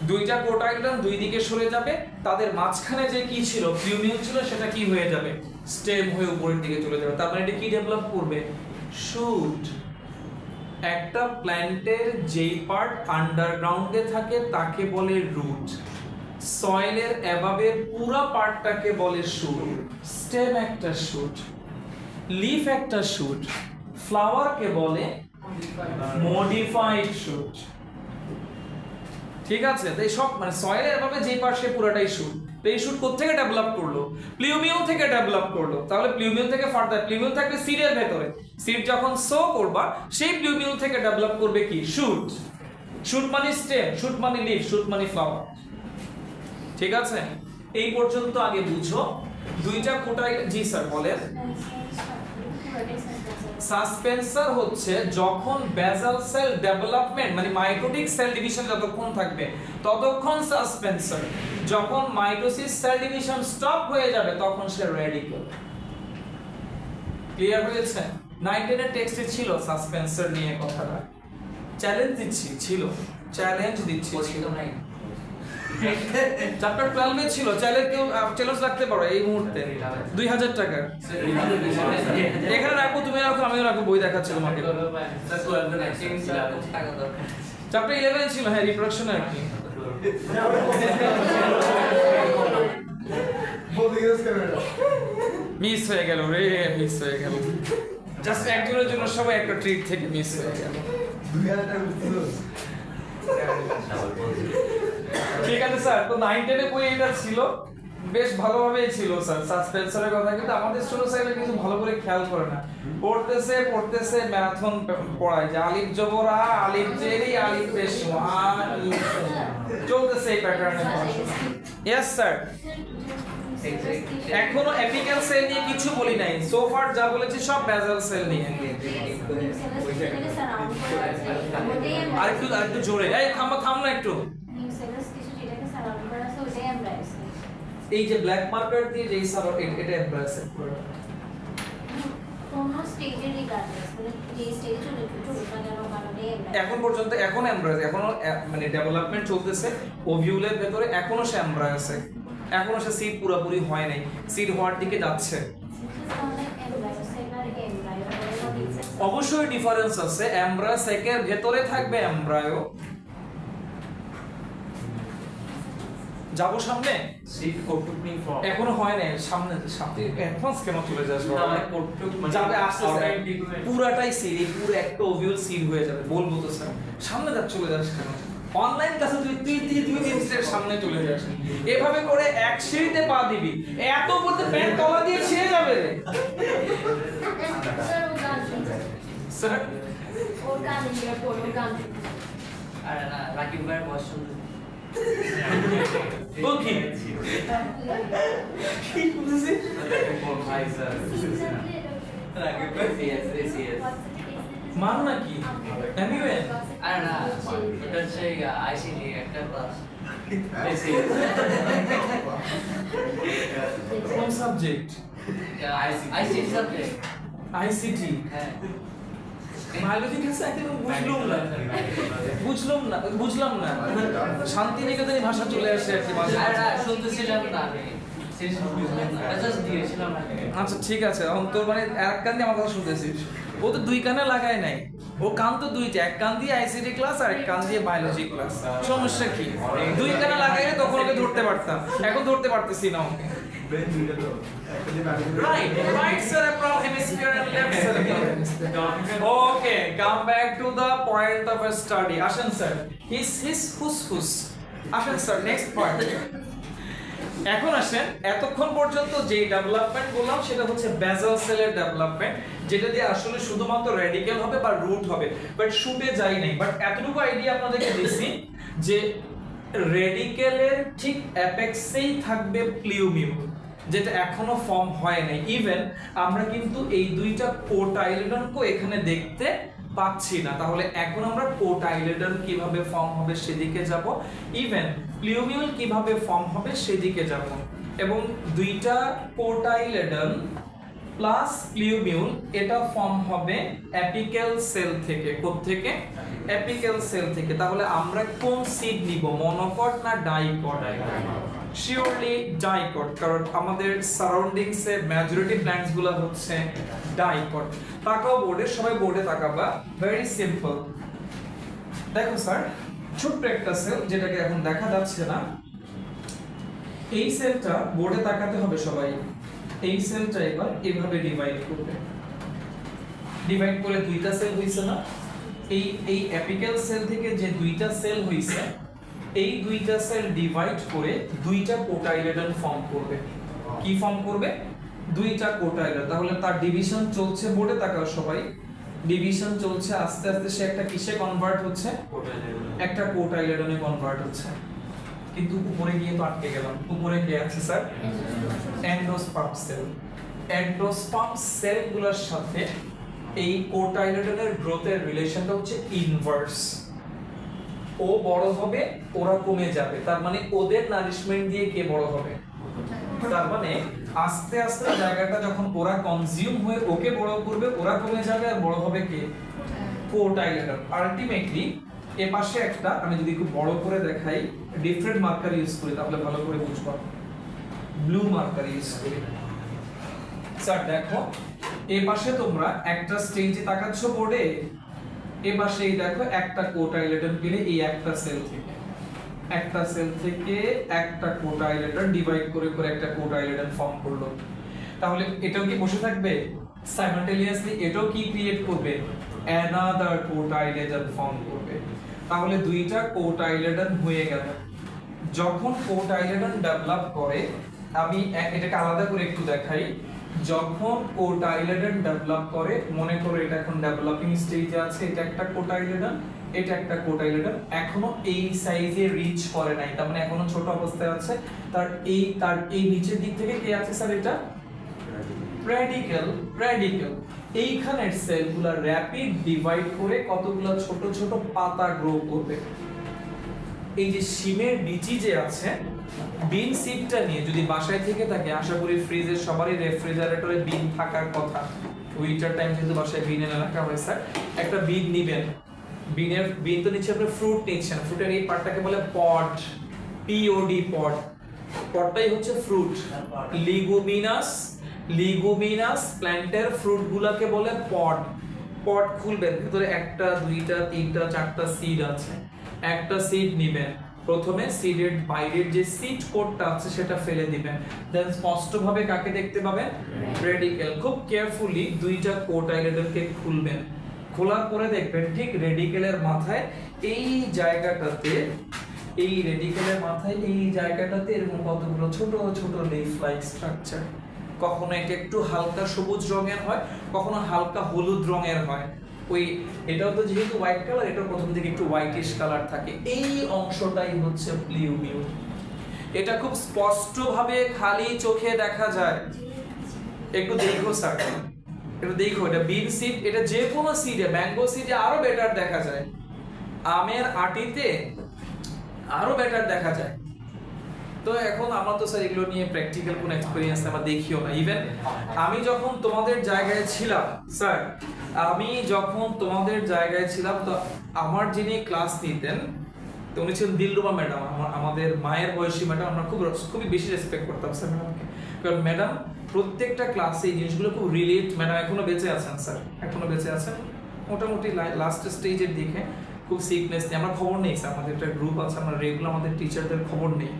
দুইটা কোটাইলেডন দুই দিকে সরে যাবে, তাদের মাঝখানে যে কি ছিল প্লিউমিউ ছিল, সেটা কি হয়ে যাবে? স্টেম হয়ে উপরের দিকে চলে যাবে। তার মানে এটা কি ডেভেলপ করবে? শুট। একটা প্ল্যান্টের যেই পার্ট আন্ডারগ্রাউন্ডে থাকে তাকে বলে রুট, সয়েলের অ্যাবাবের পুরো পার্টটাকে বলে শুট। স্টেম একটা শুট, লিফ একটা শুট, ফ্লাওয়ারকে বলে মডিফাইড শুট। ঠিক আছে? তো এই সব মানে সয়েলের ভাবে যে পাশে পুরোটাই শুট। তো এই শুট কোথা থেকে ডেভেলপ করলো? প্লিউমিউ থেকে ডেভেলপ করলো। তাহলে প্লিউমিউ থেকে ফার্দার, প্লিউমিউ থাকবে সিডের ভেতরে, সিড যখন সো করবা সেই প্লিউমিউ থেকে ডেভেলপ করবে কি? শুট। শুট মানে স্টেম, শুট মানে লিফ, শুট মানে ফ্লাওয়ার। ঠিক আছে? এই পর্যন্ত আগে বুঝো। দুইটা কোটাই, জি স্যার বলেন। সাসপেন্সর হচ্ছে যখন বেসাল সেল ডেভেলপমেন্ট মানে মাইটোটিক সেল ডিভিশন যতক্ষণ থাকবে ততক্ষণ সাসপেন্সর, যখন মাইটোসিস সেল ডিভিশন স্টপ হয়ে যাবে তখন সে রেডিক্যাল। ক্লিয়ার হয়েছে? 9-10 এর টেক্সটে ছিল সাসপেন্সর নিয়ে কথাটা। চ্যালেঞ্জ দিচ্ছি, ছিল চ্যালেঞ্জ দিচ্ছি, ছিল নাই চ্যাপ্টার 12 এ ছিল। চাইলে কেউ চ্যালেঞ্জ রাখতে পারো এই মুহূর্তে 2000 টাকা এখানে রাখো, তুমি রাখো, আমিও রাখবো, বই দেখাচ্ছে তোমাকে। চ্যাপ্টার 11 ছিল, হ্যাঁ রিপ্রোডাকশন আর কি। মিস হয়ে গেল রে, মিস হয়ে গেল। জাস্ট একজনের জন্য সবাই একটা ট্রিট থেকে মিস হয়ে গেল। 2000 টাকা ঠিক আছে স্যার, তো 9-10 এ বই এটা ছিল, বেশ ভালোভাবেই ছিল স্যার সাসপেন্সরের কথা, কিন্তু আমাদের স্টুডেন্ট সাইডে কিছু ভালো করে খেয়াল করে না। পড়তেছে ম্যারাথন পড়ায় যে আলিফ জবর আ, আলিফ জেরি, আলিফ পেশ আ, চলতেছে এই প্যাটার্নে পড়াশোনা। ইয়েস স্যার, এখনো এপিক্যাল সেল নিয়ে কিছু বলি নাই, সো ফার যা বলেছি সব বেসাল সেল নিয়ে। আরেকটু জোরে, এই থাম না একটু। এই যে ব্ল্যাক মার্কার দিয়ে যে সার এটা এমব্রাসে পুরো কোন স্টেজে রিগার্ডলেস মানে যে স্টেজে চলে গেল কারণে এখন পর্যন্ত এখন এমব্রাস, এখনো মানে ডেভেলপমেন্ট চলতেছে ওভিউলের ভেতরে, এখনো সে এমব্রাসে, এখনো সে সিড পুরোপুরি হয় নাই, সিড হওয়ার দিকে যাচ্ছে। অবশ্যই ডিফারেন্স আছে, এমব্রাসেকের ভেতরে থাকবে এমব্রায়ো। যাবো সামনে, সিট কোটুকনি ফর্ম এখনো হয় নাই, সামনে অ্যাডভান্স কেন চলে যাস বাবা? যাবে আস্তে আস্তে, পুরাটাই সিড, এই পুরো একটা ওভিউল সিড হয়ে যাবে। বলবো তো স্যার, সামনে চলে যাস কেন? অনলাইন ক্লাসে তুই স্টেপ সামনে চলে যাস, এভাবে করে এক সিঁড়িতে পা দিবি, এত বলতে প্যান্ট তলা দিয়ে ছিঁড়ে যাবে রে স্যার। ওর গান নিয়ে পড়ো, গান আরে না, রাকিব ভাইয়ের বয়স শুনতে ও কি বুঝছিস? ভাই স্যার রাকিব ভাই সিএস মান নাকি এমবিএ? আরে না, এটা হচ্ছে আইসিটি একটা ক্লাস। কোন সাবজেক্ট? ICT subject. আইসিটি। হ্যাঁ। বায়োলজি ক্লাস একদম বুঝলাম না শান্তিনিকেতনী ভাষা চলে আসে আর কি মাঝে আর মাঝে। শুনতেছিলাম না আমি। শেষ বুঝলাম না। জাস্ট দিয়েছিলাম আর কি। আচ্ছা ঠিক আছে, এখন তোর মানে এক কান দিয়ে আমার কথা শুনতেছিস, ও তো দুই কানে লাগায় নাই, ও কান তো দুইটা, এক কান দিয়ে আইসিটি ক্লাস আর এক কান দিয়ে বায়োলজি ক্লাস। সমস্যা কি? দুই কানে লাগাইলে তখন ওকে ধরতে পারতাম, এখন ধরতে পারতেছি না ওকে। Right cerebral hemisphere and left cerebral hemisphere. Okay, come back to the point of study. Ashan sir, his হুস। আসেন স্যার, নেক্সট পয়েন্ট। এখন আসেন, এতক্ষণ পর্যন্ত যে ডেভেলপমেন্ট বললাম সেটা হচ্ছে বেসাল সেলের ডেভেলপমেন্ট, যেটা দিয়ে আসলে শুধুমাত্র রেডিকেল হবে বা রুট হবে, বাট শুটে যাই নাই। বাট এতটুকু আইডিয়া আপনাদেরকে দিছি যে রেডিকেলের ঠিক অ্যাপেক্সেই থাকবে প্লিউমিউল, যেটা এখনো ফর্ম হয় নাই। ইভেন আমরা কিন্তু এই দুইটা কোটাইলেডনকে এখানে দেখতে পাচ্ছি না, তাহলে এখন আমরা কোটাইলেডন কিভাবে ফর্ম হবে সেদিকে যাব, ইভেন প্লিউমিউল কিভাবে ফর্ম হবে সেদিকে যাব। এবং দুইটা কোটাইলেডন প্লাস প্লিউমিউল এটা ফর্ম হবে অ্যাপিক্যাল সেল থেকে। কোত্থেকে? অ্যাপিক্যাল সেল থেকে। তাহলে আমরা কোন সিড নিব, মনোকট না ডাইকট? শিওরলি ডাইকট, কারণ আমাদের সারাউন্ডিংসে মেজরিটি প্ল্যান্টস গুলো হচ্ছে ডাইকট। তাকাও বোর্ডে, সবাই বোর্ডে তাকাবা। Very simple. দেখো স্যার, ছোট্ট একটা সেল যেটাকে এখন দেখা যাচ্ছে না, এই সেলটা বোর্ডে তাকাতে হবে সবাই। এই সেলটা এবার এভাবে ডিভাইড করবে, ডিভাইড করে দুইটা সেল হইছে না? এই অ্যাপিক্যাল সেল থেকে যে দুইটা সেল হইছে, এই দুইটা সেল ডিভাইড করে দুইটা কোটাইলেডন ফর্ম করবে। কি ফর্ম করবে? দুইটা কোটাইলেডন। তাহলে তার ডিভিশন চলছে, বোর্ডে তাকাও সবাই, ডিভিশন চলছে আস্তে আস্তে। সে একটা কিসে কনভার্ট হচ্ছে? একটা কোটাইলেডনে কনভার্ট হচ্ছে। কিন্তু উপরে গিয়ে তো আটকে গেলাম। উপরে কে আছে স্যার? Endosperm cell. এন্ডোস্পার্ম সেলগুলোর সাথে এই কোটাইলেডনের গ্রোথের রিলেশনটা হচ্ছে ইনভার্স। ও বড় হবে, ওরা কমে যাবে, তার মানে ওদের নারিশমেন্ট দিয়ে কে বড় হবে? তার মানে আস্তে আস্তে জায়গাটা যখন ওরা কনজিউম হয়ে ওকে বড় করবে, ওরা কমে যাবে, আর বড় হবে কে? কোটাইলেডন। আলটিমেটলি এ পাশে একটা, আমি যদি একটু বড় করে দেখাই, ডিফারেন্ট মার্কার ইউজ করি তাহলে ভালো করে বুঝবা। ব্লু মার্কার ইউজ করি। স্যার দেখো, এই পাশে তোমরা একটা স্টেজে তাকাচ্ছ বোর্ডে, এই পাশে এই দেখো একটা কোটাইলেডন পেলে এই একটা সেল থেকে একটা কোটাইলেডন ডিভাইড করে করে একটা কোটাইলেডন ফর্ম করলো। তাহলে এটাও কি বসে থাকবে? সাইমালটেনিয়াসলি এটাও কি ক্রিয়েট করবে? অ্যানাদার কোটাইলেডন ফর্ম করবে। তাহলে দুইটা কোটাইলেডন হয়ে গেল। যখন কোটাইলেডন ডেভেলপ করে, আমি এটাকে আলাদা করে একটু দেখাই। যখন কোটাইলেডন ডেভেলপ করে, মনে করো এটা এখন ডেভেলপিং স্টেজে আছে, এটা একটা কোটাইলেডন, এটা একটা কোটাইলেডন, এখনো এই সাইজে রিচ করে নাই, তার মানে এখনো ছোট অবস্থায় আছে। তার এই নিচের দিক থেকে কে আছে স্যার? এটা রেডিকেল। এইখানের সেলগুলা র‍্যাপিড ডিভাইড করে কতগুলো ছোট ছোট পাতা গ্রো করবে। এই যে শিমের বিচি যে আছে, বিন সিডটা নিয়ে যদি বাসায় থেকে থাকে, আশা করি ফ্রিজে সবারই রেফ্রিজারেটরে বিন থাকার কথা। উইন্টার টাইম যেহেতু বাসায় বিন এনে রাখা হয়, স্যার একটা বিন নিবেন। বিন তো নিচ্ছে আপনি ফ্রুট নিচ্ছেন, ফ্রুটের এই পার্টটাকে বলে পড, পিওডি পড। পডটাই হচ্ছে ফ্রুট। লিগুমিনাস প্ল্যান্টের ফ্রুটগুলোকে বলে পড। পড খুলবেন, ভিতরে একটা, দুইটা, তিনটা, চারটা সিড আছে। একটা সিড নেবেন, প্রথমে সিডের বাইরের যে সিড কোটটা আছে সেটা ফেলে দিবেন, দেন স্পষ্টভাবে কাকে দেখতে পাবেন? রেডিকেল। খুব কেয়ারফুলি দুইটা কোটাইলেডনকে খুলবেন, খোলার পরে দেখবেন ঠিক রেডিকেলের মাথায় এই জায়গাটাতে, এরকম কতগুলো ছোট ছোট লিফ লাইক স্ট্রাকচার। কখনো এটা একটু হালকা সবুজ রঙের হয়, কখনো হালকা হলুদ রঙের হয়। এটাও তো যেহেতু হোয়াইট কালার, এটা প্রথম দিকে একটু হোয়াইটিশ কালার থাকে। এই অংশটাই হচ্ছে প্লিউমিউল। এটা খুব স্পষ্টভাবে খালি চোখে দেখা যায়। একটু দেখো স্যার, এটা দেখো, এটা বিন সিড, এটা যে কোনো সিডে, ম্যাঙ্গো সিডে আরো বেটার দেখা যায়। আমের আটিতে আরো বেটার দেখা যায়। তো এখন আমার তো স্যার এগুলো নিয়ে প্র্যাকটিক্যাল কোনো এক্সপেরিয়েন্স আমরা দেখিও না। ইভেন আমি যখন তোমাদের জায়গায় ছিলাম স্যার, আমি যখন তোমাদের জায়গায় ছিলাম, তো আমার যিনি ক্লাস নিতেন, তো উনি ছিলেন দিলরুবা ম্যাডাম, আমাদের মায়ের বয়সী ম্যাডাম। আমরা খুবই বেশি রেসপেক্ট করতাম স্যার ম্যাডামকে, কারণ ম্যাডাম প্রত্যেকটা ক্লাসে এই জিনিসগুলো খুব রিলেট। ম্যাডাম এখনো বেঁচে আছেন স্যার, এখনো বেঁচে আছেন, মোটামুটি লাস্ট স্টেজের দিকে। খুব সিকনেস নিয়ে আমরা খবর নেই স্যার, আমাদের একটা গ্রুপ আছে, আমরা রেগুলার আমাদের টিচারদের খবর নেই।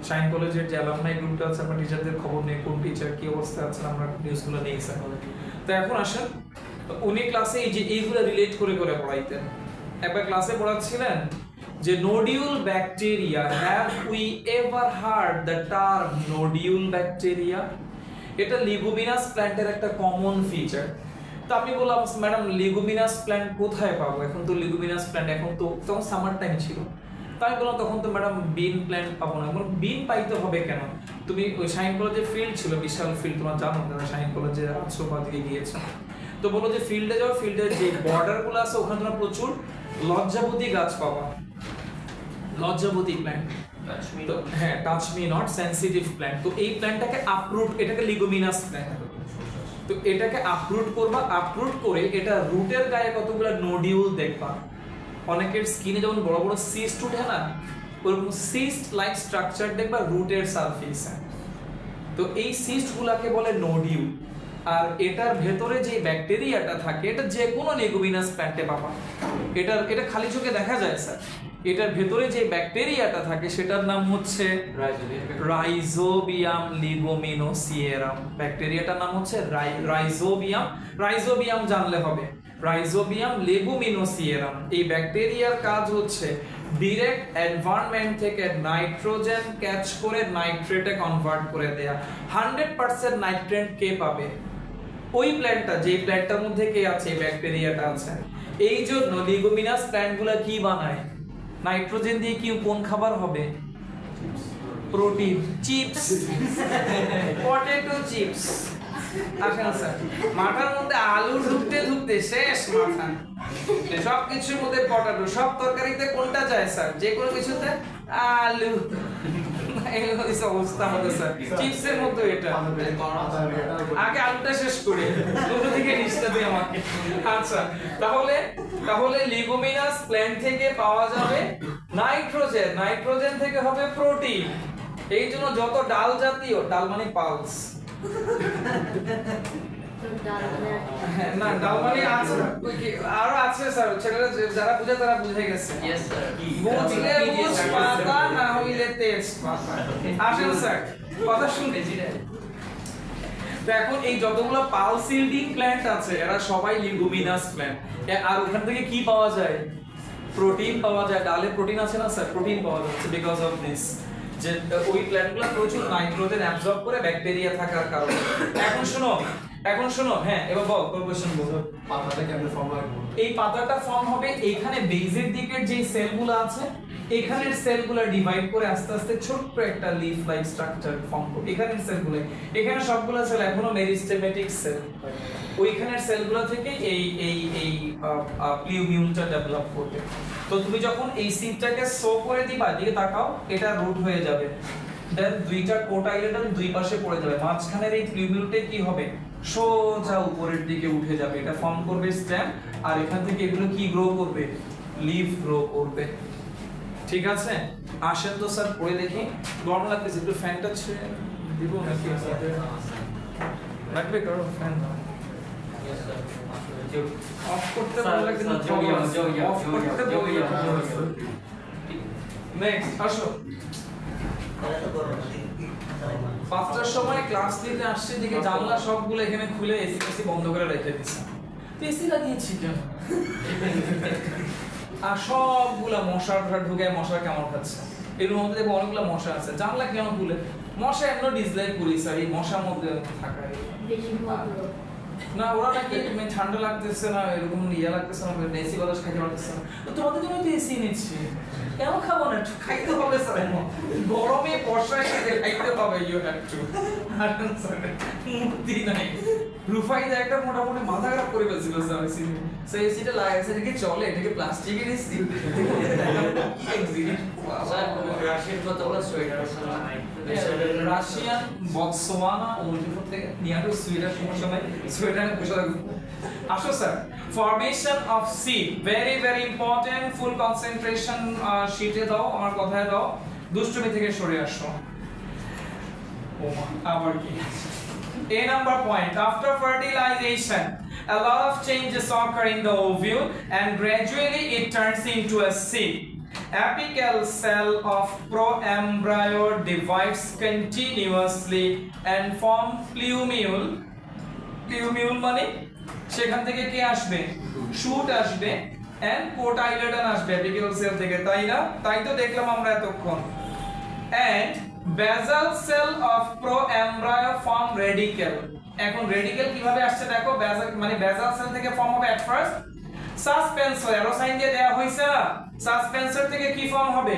শাইন কলেজের যে অ্যালামনাই গ্রুপটা আছে, আমরা টিচারদের খবর নেই, কোন টিচার কি অবস্থায় আছেন, আমরা নিউজগুলো নেই স্যার। তো এখন আসেন, উনি ক্লাসে এই যে এইগুলো রিলেট করে করে পড়াইতেন। একবার ক্লাসে পড়াচ্ছিলেন যে nodule bacteria, have we ever hard the term nodule bacteria? এটা লিগুমিনাস প্ল্যান্টের একটা কমন ফিচার। তো আমি বললাম ম্যাডাম লিগুমিনাস প্ল্যান্ট কোথায় পাবো? এখন তো লিগুমিনাস প্ল্যান্ট, এখন তো তখন সামার টাইম ছিল, তাই বললাম তখন তো ম্যাডাম বিন প্ল্যান্ট পাবো না। বললাম বিন পাইতে হবে কেন? তুমি ওই শাইন কলেজে ফিল্ড ছিল, বিশাল ফিল্ড, তোমরা জানো যারা শাইন কলেজে আছো বা দিকে গিয়েছো। তো বলো যে ফিল্ডে যাও, ফিল্ডের যে বর্ডার গুলো আছে ওখানে তোমরা প্রচুর লজ্জাবতী গাছ পাবা, লজ্জাবতী প্ল্যান্ট। তো হ্যাঁ, touch me not sensitive plant. তো এই প্ল্যান্টটাকে আপরুট, এটাকে লিগুমিনাস প্ল্যান্ট। তো এটাকে আপরুট করবা, আপরুট করে এটা রুটের গায়ে কতগুলো নোডিউল দেখবা। অনেকের স্কিনে যেমন বড় বড় সিস্ট উঠে না, ওরকম সিস্ট লাইক স্ট্রাকচার দেখবা রুটের সারফেসে। তো এই সিস্ট গুলাকে বলে নোডিউল। আর এটার ভেতরে যে ব্যাকটেরিয়াটা থাকে, এটা যে কোনো লিগুমিনাস প্ল্যান্টে পাবা। এটা খালি চোখে দেখা যায় স্যার। এটার ভেতরে যে ব্যাকটেরিয়াটা থাকে সেটার নাম হচ্ছে রাইজোবিয়াম লিগুমিনোসিয়েরাম। ব্যাকটেরিয়াটার নাম হচ্ছে রাইজোবিয়াম। রাইজোবিয়াম জানলে হবে, রাইজোবিয়াম লিগুমিনোসিয়েরাম। এই ব্যাকটেরিয়ার কাজ হচ্ছে ডিরেক্ট এনভায়রনমেন্ট থেকে নাইট্রোজেন ক্যাচ করে নাইট্রেটে কনভার্ট করে দেয়া। 100% নাইট্রেট কে পাবে? ওই প্ল্যান্টটা, যে প্ল্যান্টটার মধ্যে কে আছে, ব্যাকটেরিয়াটা আছে। এই জন্য লিগুমিনাস প্ল্যান্টগুলো কি বানায়? নাইট্রোজেন দিয়ে কি কোন খাবার হবে? Protein, chips, potato chips. আসেন স্যার, মাথার মধ্যে আলু ঢুকতে ঢুকতে শেষ মাথা। সব কিছুর মধ্যে পটেটো, সব তরকারিতে কোনটা যায় স্যার? যে কোনো কিছুতে আলু। এই অবস্থা আমাদের স্যার, চিপসের মতো এটা। আগে আলুটা শেষ করে দুটো থেকে নিচটা দিয়ে আমাকে। আচ্ছা, তাহলে লিগুমিনাস প্ল্যান্ট থেকে পাওয়া যাবে নাইট্রোজেন, নাইট্রোজেন থেকে হবে প্রোটিন। এই জন্য যত ডাল জাতীয়, ডাল মানে পালস, না ডাল মানে আছে, আরো আছে স্যার, ছেলেরা যারা বুঝে তারা বুঝে গেছে। ইয়েস স্যার, বুঝলে বুঝ পাতা, না হইলে তেজপাতা। আসেন স্যার, কথা শুনতে। তো এখন এই যতগুলো পালস ইল্ডিং প্ল্যান্ট আছে এরা সবাই লিগুমিনাস প্ল্যান্ট। আর ওখান থেকে কি পাওয়া যায়? প্রোটিন পাওয়া যায়। ডালে প্রোটিন আছে না স্যার? প্রোটিন পাওয়া যাচ্ছে বিকজ অফ দিস, যে ওই প্ল্যান্টগুলো প্রচুর নাইট্রোজেন অ্যাবজর্ব করে ব্যাকটেরিয়া থাকার কারণে। এখন শোনো, হ্যাঁ এবার বল, তোর কোশ্চেন বল। পাতাটা কেমনে ফর্ম হয়? এই পাতাটা ফর্ম হবে এইখানে বেজের দিকের যে সেলগুলো আছে, এখানের সেলগুলো ডিভাইড করে আস্তে আস্তে ছোট্ট একটা লিফ লাইক স্ট্রাকচার ফর্ম করবে। এখানের সেলগুলো, এখানে সবগুলো সেল এখনো মেরিস্টেমেটিক সেল। ওইখানের সেলগুলো থেকে এই প্লিউমিউলটা ডেভেলপ করবে। তো তুমি যখন এই সিডটাকে সো করে দিবা, দিকে তাকাও, এটা রুট হয়ে যাবে। দেন দুইটা কোটাইলেটন দুই পাশে পড়ে যাবে, মাঝখানের এই প্লিউমিউলটা কি হবে? সোজা উপরের দিকে উঠে যাবে, এটা ফর্ম করবে স্টেম। আর এখান থেকে এগুলো কি গ্রো করবে? লিফ গ্রো করবে। ঠিক আছে, আসেন তো স্যার পড়ে দেখি। গরম লাগতেছে, একটু ফ্যানটা ছেড়ে দিব নাকি? লাগবে কারো ফ্যান? অফ করতে বললে কিন্তু অফ করতে বললে। নেক্সট আসো। 5টার সময় ক্লাস নিতে আসছে, দিকে জানলা সবগুলো এখানে খুলে এসি বন্ধ করে রেখে দিচ্ছে। এসি লাগিয়েছি কেন? আর সবগুলা মশার ঢুকে, মশা কেমন খাচ্ছে। এর মধ্যে দেখবো অনেকগুলো মশা আছে। জানলা কেন খুলে? মশা এমন ডিসলাইক করি স্যার এই মশার মধ্যে থাকা। না ওরা নাকি তুমি ঠান্ডা লাগতেছে না, এরকম ইয়া লাগতেছে না, এসি বাতাস খাইতে পারতেছে না। তো তোমাদের জন্য তো এসি নিচ্ছি, কেন খাবো না? খাইতে হবে স্যার, গরমে বর্ষায় খাইতে হবে। You have to. মুক্তি নাই। রুফাইদা একটা মোটামুটি মাথা খারাপ করে ফেলছিল স্যার সেই এসিটা লাগাইছে এটা কি চলে এটা কি প্লাস্টিকের এসি রাশিয়ার কতগুলো সোয়েটার রাশিয়ান বটসওয়ানা ওইগুলো থেকে নিয়ে আসো সুইডেন সময় সুইডেনে বসে থাকবো আসো sir formation of seed very very important full concentration শীটে দাও আমার কথায় দাও দুষ্টুমি থেকে সরে আসো ও মা আবার কি A number point, after fertilization, a lot of changes occur in the ovule and gradually it turns into a seed. Apical cell of proembryo divides continuously and form plumule. Plumule মানে সেখান থেকে কি আসবে? শুট আসবে and cotyledon আসবে apical cell থেকে, তাই না? তাই তো দেখলাম আমরা এতক্ষণ। And basal cell of proembryo form radicle. এখন রেডিকেল কিভাবে আসছে দেখো, basal মানে basal cell থেকে ফর্ম হবে at first suspensor, arrow sign দিয়ে দেয়া হইছে না, সাসপেন্সর থেকে কি ফর্ম হবে?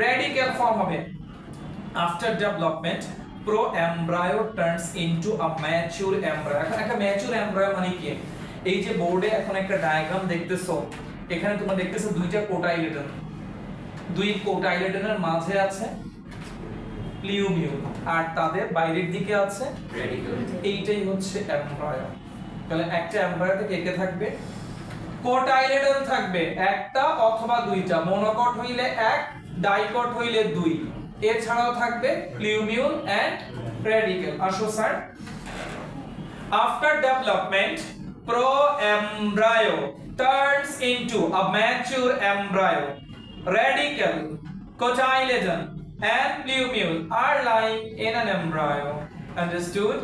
রেডিকেল ফর্ম হবে। After development proembryo turns into a mature embryo. এখন একটা ম্যাচিউর এমব্রায়ো মানে কি? এই যে বোর্ডে এখন একটা ডায়াগ্রাম দেখতেছো, এখানে তোমরা দেখতেছো দুইটা কোটাইলেডন, দুই কোটাইলেডনের মাঝে আছে প্লিউমিউল আর তাদের বাইরের দিকে আছে রেডিকেল। এইটাই হচ্ছে এমব্রায়ো। তাহলে একটা এমব্রায়োতে কে কে থাকবে? কোটাইলেডন থাকবে একটা অথবা দুইটা, মনোকট হইলে এক, ডাইকট হইলে দুই। এছাড়াও থাকবে প্লিউমিউল এন্ড রেডিকেল। আসো sir, after development proembryo turns into a mature embryo. Radicle, cotyledon and plumule are lying in an embryo. Understood?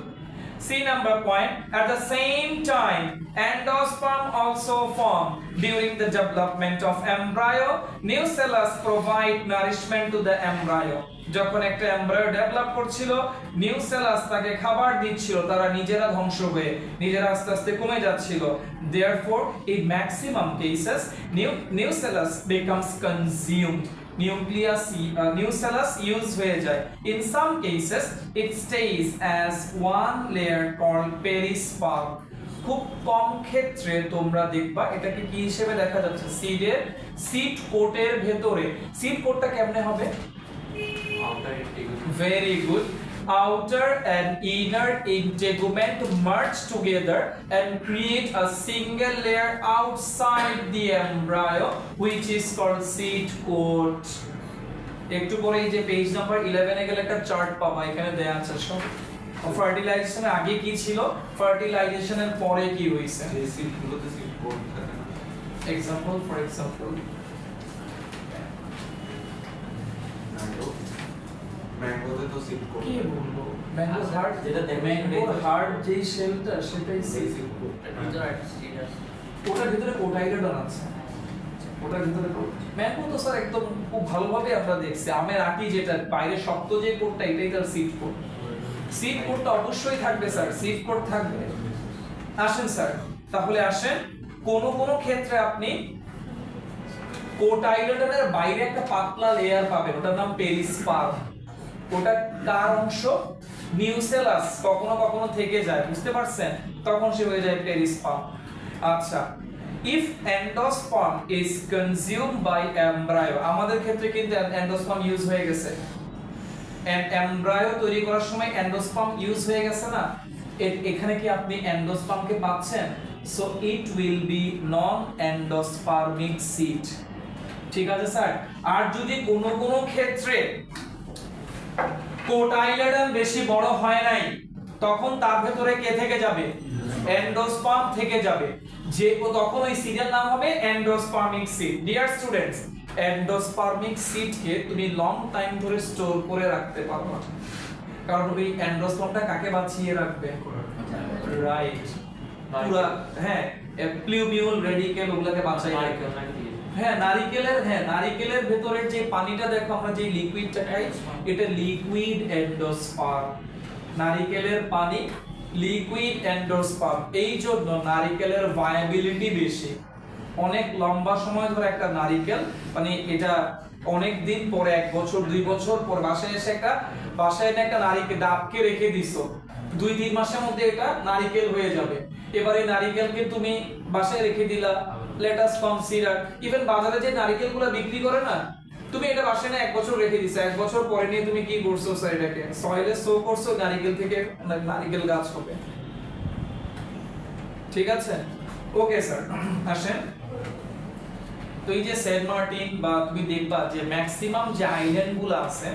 See number point. At the same time, endosperm also form during the development of embryo. New cells provide nourishment to the embryo. যখন একটা embryo develop করছিল, new সেলাস তাকে খাবার দিচ্ছিল, তারা নিজেরা ধ্বংস হয়ে নিজেরা আস্তে আস্তে কমে যাচ্ছিল। Therefore, in maximum cases, new cells becomes consumed. New cells use হয়ে যায়। In some cases, it stays as one layer called perisperm. খুব কম ক্ষেত্রে তোমরা দেখবা এটাকে কি হিসেবে দেখা যাচ্ছে? সিডের সিড কোটের ভেতরে। সিড কোটটা কেমনে হবে? Very good. Outer and inner integument merge together and create a single layer outside the embryo, which is called seed coat. একটু পরে এই যে পেজ নাম্বার 11 এ গেলে একটা চার্ট পাবা, এখানে দেয়া আছে সব। ফার্টিলাইজেশনের আগে কি ছিল, ফার্টিলাইজেশনের পরে কি হইছে। এই সিটগুলোতে সিট কোড থাকে না। এক্সাম্পল, ফর এক্সাম্পল ম্যাঙ্গোতে তো সিট কোড কি বলবো, ম্যাঙ্গো হার্ট, যেটা ম্যাঙ্গো হার্ট যেই শেলটা সেটাই সিড কোট। ওটার ভিতরে কোটাইলেডন আছে, ওটার ভিতরে ম্যাঙ্গো তো স্যার একদম খুব ভালোভাবে আমরা দেখছি। আমের আটি যেটা বাইরে শক্ত যে কোটটা, এটাই তার সিড কোট। সিড কোটটা অবশ্যই থাকবে স্যার, সিড কোট থাকবে। আসেন স্যার, তাহলে আসেন, কোন কোন ক্ষেত্রে আপনি কোটাইলেডনের বাইরে একটা পাতলা লেয়ার পাবেন, ওটার নাম পেরিস্পার্ম। ওটা কার অংশ? নিউসেলাস কখনো কখনো থেকে যায়, বুঝতে পারছেন? তখন সে হয়ে যায় পেরিস্পার্ম। আচ্ছা, if endosperm is consumed by embryo, আমাদের ক্ষেত্রে কিন্তু এন্ডোস্পার্ম ইউজ হয়ে গেছে, এমব্রায়ো তৈরি করার সময় এন্ডোস্পার্ম ইউজ হয়ে গেছে না, এখানে কি আপনি এন্ডোস্পার্মকে পাচ্ছেন? So it will be non এন্ডোস্পার্মিক seed. ঠিক আছে স্যার। আর যদি কোনো কোনো ক্ষেত্রে কোটাইলেডন বেশি বড় হয় নাই, তখন তার ভেতরে কে থেকে যাবে? এন্ডোস্পার্ম থেকে যাবে, যে তখন ওই সিডের নাম হবে এন্ডোস্পার্মিক সিড। ডিয়ার স্টুডেন্টস, এন্ডোস্পার্মিক সিডকে তুমি লং টাইম ধরে স্টোর করে রাখতে পারো, কারণ ওই এন্ডোস্পার্মটা কাকে বাঁচিয়ে রাখবে? রাইট, পুরা, হ্যাঁ, প্লিউমিউল, রেডিকেল, ওগুলোকে বাঁচিয়ে রাখবে। হ্যাঁ, নারিকেলের ভেতরের যে পানিটা দেখো, আমরা যে লিকুইডটা খাই, এটা লিকুইড এন্ডোস্পার্ম। নারিকেলের পানি লিকুইড এন্ডোস্পার্ম। এই জন্য নারিকেলের ভায়াবিলিটি বেশি। অনেক লম্বা সময় ধরে একটা নারিকেল, মানে এটা অনেক দিন পরে, 1 বছর 2 বছর পর বাসায় এনে একটা নারিকেল ডাবকে রেখে দিছো, 2-3 মাসের মধ্যে এটা নারিকেল হয়ে যাবে। এবার এই নারিকেলকে তুমি বাসায় রেখে দিলা, লেটাস কনসিডার ইভেন বাজারে যে নারিকেলগুলো বিক্রি করে না, তুমি এটা বাসায় না 1 বছর রেখে দিছো, 1 বছর পরে নিয়ে তুমি কি করছো স্যার, এটাকে সয়েলে সো করছো, নারিকেল থেকে নারিকেল গাছ হবে। ঠিক আছে, ওকে স্যার আসেন। তো এই যে সেন্ট মার্টিন বা তুমি দেখবা যে ম্যাক্সিমাম যে আইল্যান্ড গুলো আছে,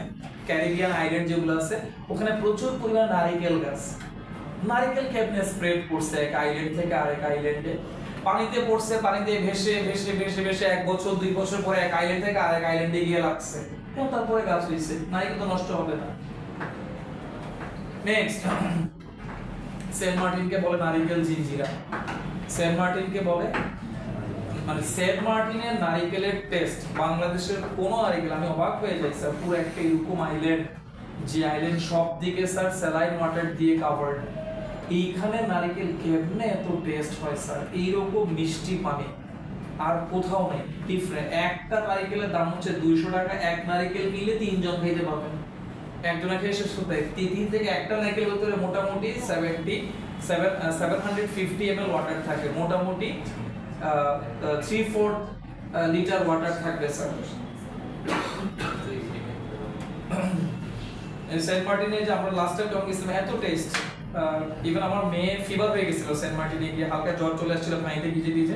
ক্যারিবিয়ান আইল্যান্ড যেগুলো আছে, ওখানে প্রচুর পরিমাণ নারিকেল গাছ। নারিকেল কেমনে স্প্রেড করছে এক আইল্যান্ড থেকে আরেক আইল্যান্ডে, পানিতে পড়ছে, পানিতে ভেসে ভেসে ভেসে ভেসে 1 বছর 2 বছর পরে এক আইল্যান্ড থেকে আরেক আইল্যান্ডে গিয়ে লাগছে, এবং তারপরে গাছ হইছে, নারিকেল তো নষ্ট হবে না। নেক্সট, সেন্ট মার্টিনকে বলে নারিকেল জিঞ্জিরা। সেন্ট মার্টিনকে বলে, মানে সেন্ট মার্টিনের নারিকেলের টেস্ট বাংলাদেশের কোন নারিকেল, আমি অবাক হয়ে যাই স্যার, পুরো একটা এরকম আইল্যান্ড, যে আইল্যান্ড সব দিকে স্যার স্যালাইন ওয়াটার দিয়ে কাভার্ড, এইখানে নারিকেল কেমনে এত টেস্ট হয় স্যার, এইরকম মিষ্টি পানি আর কোথাও নেই। ডিফারেন্ট, একটা নারিকেলের দাম হচ্ছে 200 টাকা, এক নারিকেল কিনলে 3 জন খেতে পারবেন, একজনে খেয়ে শেষ করতে। 3 থেকে একটা নারিকেল ভিতরে মোটামুটি 750 ml ওয়াটার থাকে, মোটামুটি 3/4 লিটার ওয়াটার থাকবে স্যার। সেন্ট মার্টিনে যে আমরা লাস্ট টাইম যখন গেছিলাম, এত টেস্ট, ইভেন আমার মেয়ে ফিভার হয়ে গেছিল সেন্ট মার্টিনে গিয়ে, হালকা জ্বর চলে আসছিল পানিতে ভিজে ভিজে,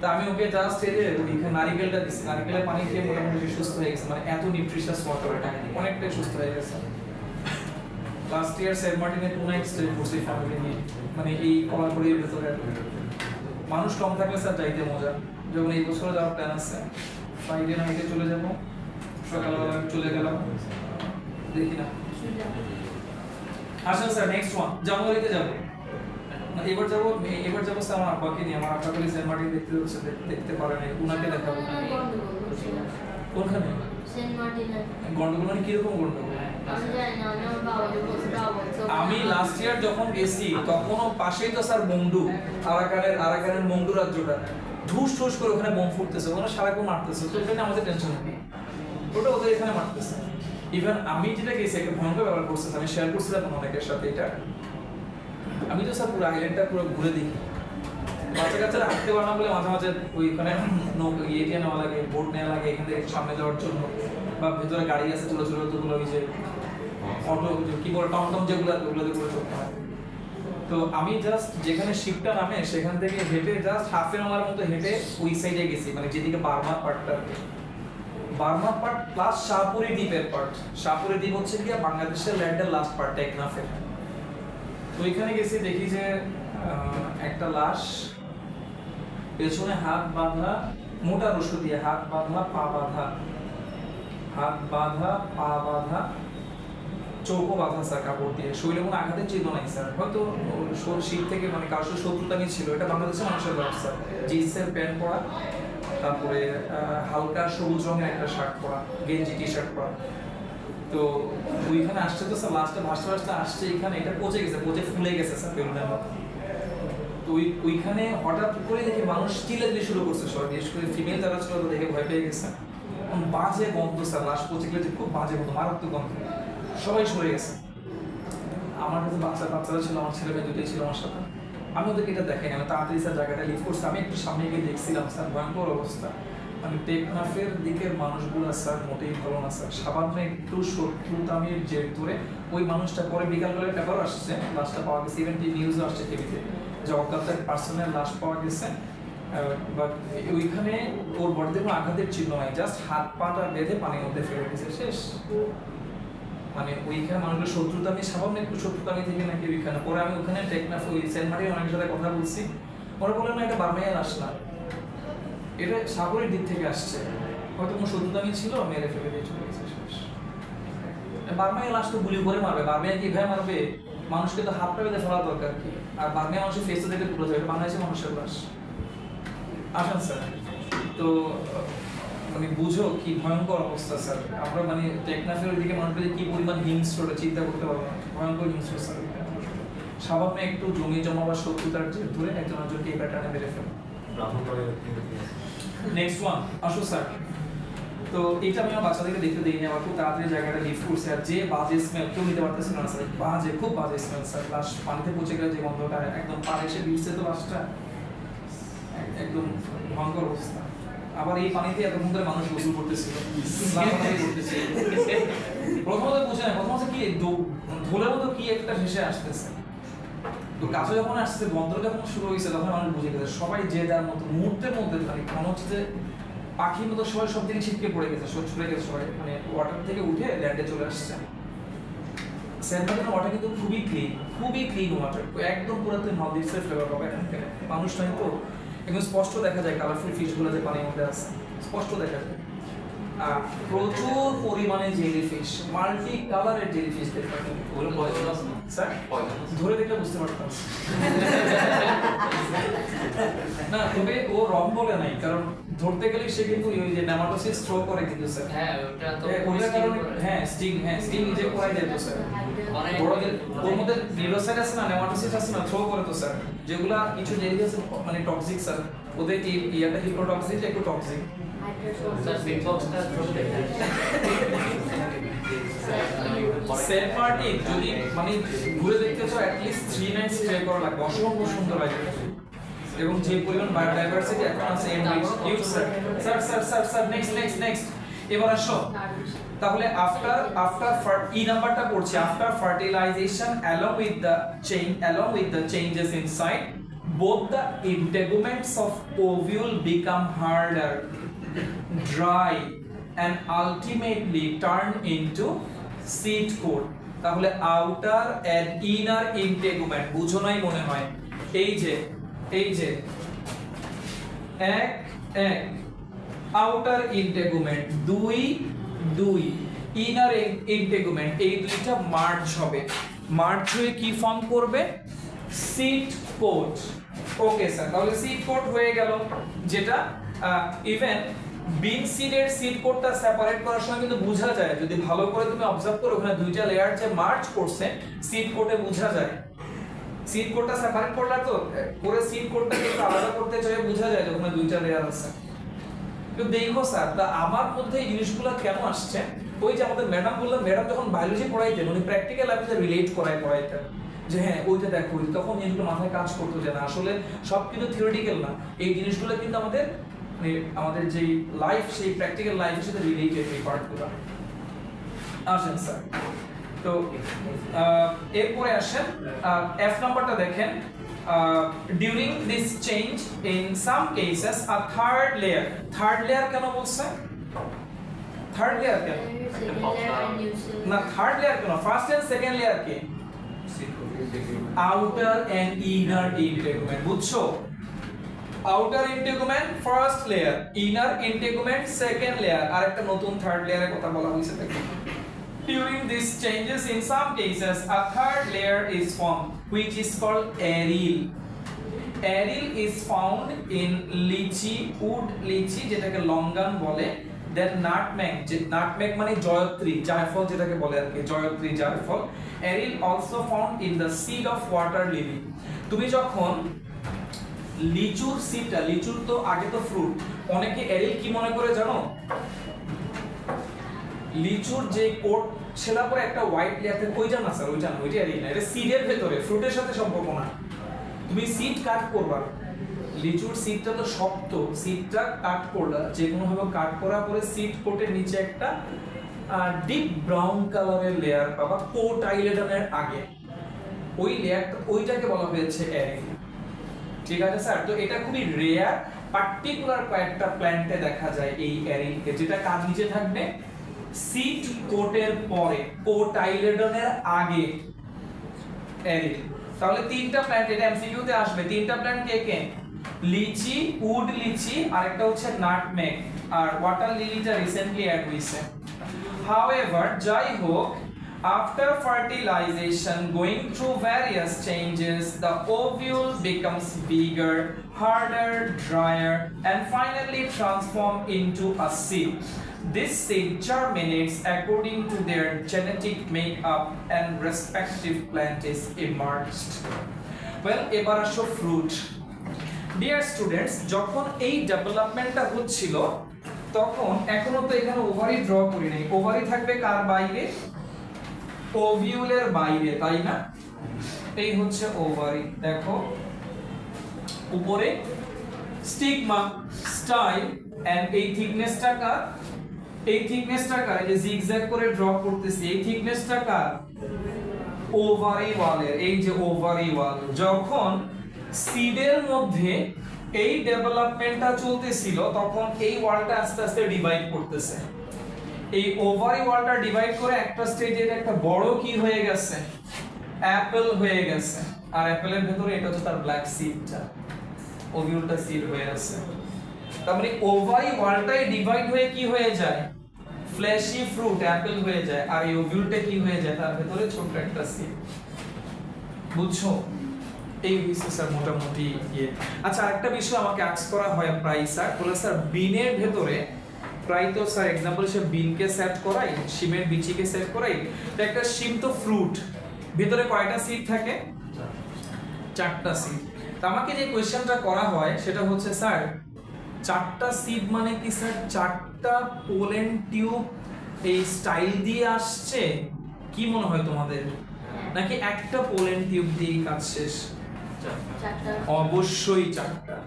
তা আমি ওকে জাস্ট এই যে ওইখানে নারিকেলটা দিছি, নারিকেলের পানি খেয়ে মোটামুটি সুস্থ হয়ে গেছে, মানে এত নিউট্রিশিয়াস ওয়াটার, এটা অনেকটাই সুস্থ হয়ে গেছে। লাস্ট ইয়ার সেন্ট মার্টিনে 2 নাইট স্টে করছি ফ্যামিলি নিয়ে, মানে এই কলাপুরের ভেতরে। মানুষ কম থাকলে স্যার যাইতে মজা, যখন এই বছর যাওয়ার প্ল্যান আছে, ফ্রাইডে নাইটে চলে যাব, সকালবেলা চলে গেলাম, দেখি না। আসেন স্যার, নেক্সট ওয়ান, জানুয়ারিতে যাব। এবার যাবো স্যার আমার আব্বাকে নিয়ে, আমার আব্বা সেন্ট মার্টিন দেখতে হচ্ছে, দেখতে পারে না, উনাকে দেখাবো। কোনখানে সেন্ট মার্টিনের গন্ডগোল, মানে কিরকম গন্ডগোল? আমি জানি না, আমার বাবা বলছে, আমি লাস্ট ইয়ার যখন গেছি তখনও পাশেই তো স্যার মংডু, আরাকানের মংডু রাজ্যটা, ঠুস ঠুস করে ওখানে বোম ফুটতেছে, ওখানে সারাক্ষণ মারতেছে, তো ওখানে আমাদের টেনশন নেই, ওটা ওদের এখানে মারতেছে। ইভেন আমি যেটা গেছি একটা ভয়ঙ্কর ব্যাপার করছে, আমি শেয়ার করছিলাম অনেকের সাথে এটা, আমি তো স্যার পুরো আইল্যান্ডটা পুরো ঘুরে দেখি, বাচ্চা কাচ্চারা হাঁটতে পারে না বলে মাঝে মাঝে ওইখানে ইয়ে নেওয়া লাগে, বোট নেওয়া লাগে এখান থেকে সামনে যাওয়ার জন্য, বা ভেতরে গাড়ি আছে ছোট ছোট, ওগুলো ওই যে অটো কি বলে টমটম যেগুলো, ওগুলোতে করে চলতে হয়। তো আমি জাস্ট যেখানে শিপটা নামে সেখান থেকে হেঁটে জাস্ট হাফ এন আওয়ার মতো হেঁটে ওই সাইডে গেছি, মানে যেদিকে বার্মা পার্টটা, বার্মা পার্ট প্লাস শাহপুরি দ্বীপের পার্ট। শাহপুরি দ্বীপ হচ্ছে কি বাংলাদেশের ল্যান্ডের লাস্ট পার্ট, টেকনাফের। তো ওইখানে গেছি, দেখি যে একটা লাশ, পেছনে হাত বাঁধা, মোটা রশি দিয়ে হাত বাঁধা, পা বাঁধা, হাত বাঁধা, পা বাঁধা, চৌকো বাঁধা স্যার কাপড় দিয়ে, শরীরে কোনো আঘাতের চিহ্ন নাই স্যার, হয়তো শীত থেকে মানে কারোর সাথে শত্রুতা ছিল। এটা বাংলাদেশের মানুষের লাশ স্যার, জিন্সের প্যান্ট পরা, তারপরে হালকা সবুজ রঙের একটা শার্ট পরা, গেঞ্জি টি শার্ট পরা। তো ওইখানে আসছে তো স্যার, লাস্টে ভাসতে ভাসতে আসছে এখানে, এটা পচে গেছে, পচে ফুলে গেছে স্যার বেলুনের মতো। তো ওইখানে হঠাৎ করে দেখি মানুষ চিল্লাচিল্লি শুরু করছে, সবাই বিশেষ করে ফিমেল যারা ছিল তো দেখে ভয় পেয়ে গেছে, বাজে গন্ধ স্যার, লাশ পচে গেলে খুব বাজে গন্ধ, মারাত্মক গন্ধ, সবাই সরে গেছে। আমার কাছে বাচ্চারা ছিল, আমার ছেলে মেয়ে দুটোই ছিল আমার সাথে, আমি ওদেরকে এটা দেখাই, আমি তাড়াতাড়ি স্যার জায়গাটা লিভ করছি, আমি একটু সামনে গিয়ে দেখছিলাম স্যার, ভয়ঙ্কর অবস্থা। মানে টেকনাফের দিকের মানুষগুলো স্যার মোটেই ভালো না স্যার, সামান্য একটু শত্রুতামির জের ধরে ওই মানুষটা, পরে বিকালবেলায় পেপারও আসছে, লাশটা পাওয়া গেছে, ইভেন নিউজও আসছে টিভিতে, যে অজ্ঞাতের পার্সনের লাশ পাওয়া গেছে। বাট ওইখানে ওর বডিতে কোনো আঘাতের চিহ্ন নাই, জাস্ট হাত পাটা বেঁধে পানির মধ্যে ফেলে দিয়েছে, শেষ। মানে ওইখানে মানুষের শত্রুতামি, সামান্য একটু শত্রুতামি থেকে নাকি ওইখানে। পরে আমি ওখানে টেকনাফ ওই সেন্ট মার্টিন অনেকের সাথে কথা বলছি, ওরা বললেন না এটা বার্মাইয়ার লাশ না, এটা সাগরের দিক থেকে আসছে, হয়তো কোনো শত্রুতামি ছিল, মেরে ফেলে দিয়ে চলে গেছে, শেষ। বার্মাইয়ার লাশ তো গুলি করে মারবে, বার্মাইয়া কিভাবে মারবে, মানুষকে তো হাত পা বেঁধে ফেলা দরকার কি, আর বার্মাইয়া মানুষের ফেসে দেখে তুলে যাবে, বাংলাদেশের মানুষের লাশ। আসেন স্যার, তো মানে বুঝো কি ভয়ঙ্কর অবস্থা স্যার, আমরা মানে টেকনাফের দিকে মানুষদের কি পরিমাণ হিংস্র চিন্তা করতে পারবো না, ভয়ঙ্কর হিংস্র স্যার। স্বাভাবিক একটু জমি জমা বা শত্রুতার জের ধরে একজন একজনকে এই প্যাটার্নে মেরে ফেলে। নেক্সট ওয়ান আসো স্যার, তো এটা আমি আমার বাচ্চাদেরকে দেখতে দিইনি, আমার খুব তাড়াতাড়ি জায়গাটা লিফট করছে। আর যে বাজে স্মেল কেউ নিতে পারতেছে না স্যার, বাজে, খুব বাজে স্মেল স্যার। লাশ পানিতে পচে গেলে যে গন্ধটা একদম পাড়ে এসে ভিড়ছে, তো লাশটা একদম ভয়ঙ্কর অবস্থা। আবার এই পানিতে এতক্ষণ ধরে মানুষ গোসল করতেছিল, করতেছিল। প্রথমত বুঝে না, প্রথমত কি ধুলের মতো কি একটা ভেসে আসতেছে। তো কাছে যখন আসছে, গন্ধ যখন শুরু হয়েছে, তখন মানুষ বুঝে গেছে সবাই যে যার মতো মুহূর্তের মধ্যে, মানে মনে হচ্ছে যে পাখির মতো সবাই সব দিকে ছিটকে পড়ে গেছে, ছড়ে গেছে সবাই, মানে ওয়াটার থেকে উঠে ল্যান্ডে চলে আসছে। সেন্ট মার্টিনের ওয়াটার কিন্তু খুবই ক্লিন ওয়াটার, একদম পুরাতন মালদ্বীপের ফ্লেভার পাবে এখানে। মানুষ নাই তো, একদম স্পষ্ট দেখা যায় কালারফুল ফিশগুলো যে পানির মধ্যে আছে, স্পষ্ট দেখা যায়। আর প্রচুর পরিমাণে জেলিফিশ, মাল্টি কালারের জেলিফিশ দেখতে পাবেন। ওগুলো পয়জন আছে না? Sir Poisonous? ধরে দেখলে বুঝতে পারতাম না, তবে ও রং বলে নাই, কারণ ধরতে গেলে সে কিন্তু ওই যে নেমাটোসিস থ্রো করে কিন্তু স্যার। হ্যাঁ, ওটা তো ওইটার কারণে স্টিং নিজে করাই দেয় তো স্যার। অনেক বড়দের ওর মধ্যে নিউরোসাইট আছে না, নেমাটোসিস আছে না, থ্রো করে তো স্যার। যেগুলা কিছু জেলি আছে মানে টক্সিক স্যার, ওদের এই ইয়াটা হিপ্রোটক্সিক, একটু টক্সিক। স্যার বিগ বক্সটা ধরতে সেন্ট মার্টিন যদি মানে ঘুরে দেখতে চাও, অ্যাটলিস্ট 3 নাইট স্টে করা লাগবে, অসম্ভব সুন্দর লাগে। এবং যে পরিমাণ বায়োডাইভার্সিটি এখন আছে, হিউজ স্যার। স্যার নেক্সট এবার আসো। তাহলে আফটার ই নাম্বারটা পড়ছি, after fertilization along with the changes inside, both the integuments of ovule become harder, dry and ultimately turn into seed coat. তাহলে আউটার এন্ড ইনার ইন্টেগুমেন্ট বুঝো নাই মনে হয়। এই যে এক আউটার ইন্টেগুমেন্ট দুই ইনার ইন্টেগুমেন্ট, এই দুইটা মার্জ হবে, মার্জ হয়ে কি ফর্ম করবে? Seed coat. ওকে স্যার, তাহলে সিড কোট হয়ে গেল, যেটা ইভেন বিন সিডের সিড কোটটা সেপারেট করার সময় কিন্তু বোঝা যায়, যদি ভালো করে তুমি অবজার্ভ করো, ওখানে দুইটা লেয়ার যে মার্জ করছে সিড কোটে বোঝা যায়। সিড কোটটা সেপারেট করলা তো পুরো সিড কোটটা কিন্তু আলাদা করতে চাই, বোঝা যায় যে ওখানে দুইটা লেয়ার আছে। তো দেখো স্যার, তা আমার মধ্যে এই জিনিসগুলো কেন আসছে? ওই যে আমাদের ম্যাডাম বললাম, ম্যাডাম যখন বায়োলজি পড়াইতেন, উনি প্র্যাকটিক্যাল লাইফে রিলেট পড়াইতেন, যে হ্যাঁ ওইটা দেখো, তখন এগুলো মাথায় কাজ করতো যে না, আসলে সব কিন্তু থিওরিটিক্যাল না, এই জিনিসগুলো কিন্তু আমাদের যে লাইফ, সেই প্র্যাকটিক্যাল লাইফের সাথে রিলেটেড এই পার্টগুলো। আসেন স্যার, তো এরপরে আসেন এফ নাম্বারটা দেখেন। During this change in some cases a third layer কেন বলছে? থার্ড লেয়ার কেন না, থার্ড লেয়ার কেন? ফার্স্ট এন্ড সেকেন্ড লেয়ার কে? আউটার এন্ড ইনার ইন্টেগুমেন্ট, বুঝছো? Outer integument first layer, inner integument second layer, আর একটা নতুন থার্ড লেয়ারের কথা বলা হয়েছে। দেখো, during these changes in some cases a third layer is formed which is called aril. Aril is found in lychee, wood lychee যেটাকে longan বলে, then nutmeg মানে জয়ত্রী, জায়ফল যেটাকে বলে আর কি, জয়ত্রী জায়ফল। aril also found in the seed of water lily. তুমি যখন লিচুর সিডটা, লিচুর তো আগে তো ফ্রুট, অনেকে এরিল কি মনে করে জানো? লিচুর যে কোট সেটা পরে একটা হোয়াইট লেয়ার থাকে, ওইটা না স্যার, ওইটা এরিল না, এটা সিডের ভেতরে, ফ্রুটের সাথে সম্পর্ক না। তুমি সিড কাট করবা, লিচুর সিডটা তো শক্ত, সিডটা কাট করলা, যে কোনো ভাবে কাট করার পরে সিড কোটের নিচে একটা ডিপ ব্রাউন কালারের লেয়ার পাবা কোটাইলেডনের আগে, ওই লেয়ারটা, ওইটাকে বলা হয়েছে এরিল। ঠিক আছে স্যার, তো এটা খুবই রেয়ার, পার্টিকুলার কয়েকটা প্ল্যান্টে দেখা যায় এই এরিলকে, যেটা কার নিচে থাকবে? সিড কোটের পরে, কোটাইলেডনের আগে এরিল। তাহলে তিনটা প্ল্যান্ট, এটা এমসিকিউ তে আসবে, তিনটা প্ল্যান্ট কে? লিচি, উড লিচি, আর একটা হচ্ছে নাটমেগ, আর ওয়াটার লিলিটা রিসেন্টলি অ্যাড হইছে। হাউএভার, যাই হোক, after fertilization, going through various changes, the ovule becomes bigger, harder, drier, and finally transform into a seed. This seed germinates according to their genetic makeup and respective plant is emerged. Well, এবার আসো fruit. Dear students, যখন এই ডেভেলপমেন্টটা হচ্ছিল, তখন এখনো তো এখানে ovary draw করি নাই, ওভারি থাকবে কার বাইরে? ওভিউলের বাইরে, তাই না? এই হচ্ছে ওভারি। দেখো উপরে স্টিগমা, স্টাইল এন্ড এই থিকনেসটা কার? এই থিকনেসটা কার? এই যে জিগজ্যাগ করে ড্র করতেছি, এই থিকনেসটা কার? ওভারি ওয়ালের। এই যে ওভারি ওয়াল, যখন সিডের মধ্যে এই ডেভেলপমেন্টটা চলতেছিল তখন এই ওয়ালটা আস্তে আস্তে ডিভাইড করতেছে। এই ওভারি ওয়ালটা ডিভাইড করে একটা স্টেজে একটা বড় কি হয়ে গেছে? অ্যাপেল হয়ে গেছে। আর অ্যাপেলের ভেতরে এটা হচ্ছে তার ব্ল্যাক সিডটা, ওভিউলটা সিড হয়ে আছে। তার মানে ওভারি ওয়ালটাই ডিভাইড হয়ে কি হয়ে যায়? ফ্ল্যাশি ফ্রুট অ্যাপেল হয়ে যায়। আর এই ওভিউলটা কি হয়ে যায়? তার ভেতরে ছোট্ট একটা সিড। বুঝছো? এই হইছে স্যার মোটামুটি ইয়ে। আচ্ছা আরেকটা বিষয় আমাকে আস্ক করা হয় প্রায় স্যার, বলে স্যার বিনের ভেতরে প্রায় তো স্যার एग्जांपल সে বিনকে সেট করাই, শিমের বিচিকে সেট করাই, তো একটা শিম তো ফ্রুট, ভেতরে কয়টা সিড থাকে? 4টা সিড। তো আমাকে যে কোশ্চেনটা করা হয় সেটা হচ্ছে স্যার 4টা সিড মানে কি স্যার 4টা পোলেন টিউব এই স্টাইল দিয়ে আসছে? কি মনে হয় তোমাদের? নাকি একটা পোলেন টিউব দিয়ে কাজ শেষ? চারটা। অবশ্যই 4টা।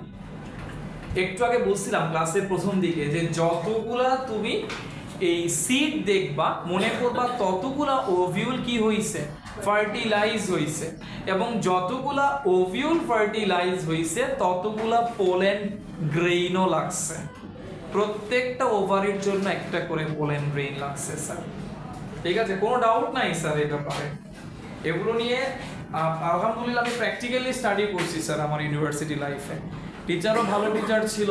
একটু আগে বলছিলাম ক্লাসের প্রথম দিকে যে যতগুলা তুমি এই সিড দেখবা মনে করবা ততগুলা ওভিউল কি হইছে? ফার্টিলাইজ হইছে। এবং যতগুলা ওভিউল ফার্টিলাইজ হইছে ততগুলা পোলেন গ্রেইনও লাগছে। প্রত্যেকটা ওভারির জন্য একটা করে পোলেন গ্রেইন লাগছে স্যার। ঠিক আছে, কোনো ডাউট নাই স্যার এই ব্যাপারে। এগুলো নিয়ে আলহামদুলিল্লাহ আমি প্র্যাকটিক্যালি স্টাডি করছি স্যার আমার ইউনিভার্সিটি লাইফে। টিচারও ভালো টিচার ছিল,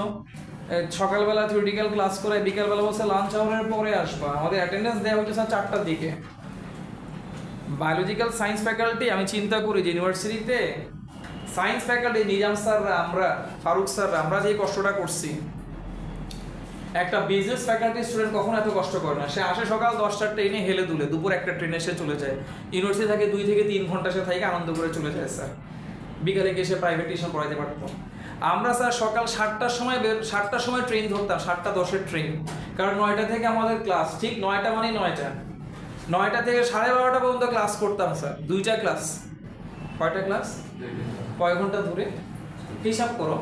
সকালবেলা থিওরিটিক্যাল ক্লাস করে বিকালবেলা বসে লাঞ্চ আওয়ারের পরে আসবা। আমাদের অ্যাটেন্ডেন্স দেওয়া হচ্ছে স্যার 4টার দিকে। বায়োলজিক্যাল সায়েন্স ফ্যাকাল্টি, আমি চিন্তা করি যে ইউনিভার্সিটিতে সায়েন্স ফ্যাকাল্টি নিজাম স্যাররা, আমরা ফারুক স্যাররা, আমরা যে কষ্টটা করছি, একটা বিজনেস ফ্যাকাল্টি স্টুডেন্ট কখনো এত কষ্ট করে না। সে আসে সকাল 10টার ট্রেনে হেলে দুলে, দুপুর একটা ট্রেনে সে চলে যায়। ইউনিভার্সিটি থেকে 2 থেকে 3 ঘন্টা সে থেকে আনন্দ করে চলে যায় স্যার। বিকালে গিয়ে সে প্রাইভেট টিউশন পড়াইতে পারতো। আমরা স্যার সকাল 7টার সময় ট্রেন ধরতাম, 7:10-এর ট্রেন। কারণ 9টা থেকে আমাদের ক্লাস, ঠিক 9টা মানে 9টা। 9টা থেকে 12:30 পর্যন্ত ক্লাস করতাম স্যার। 2টা ক্লাস। কয়টা ক্লাস? কয় ঘন্টা ধরে হিসাব করো?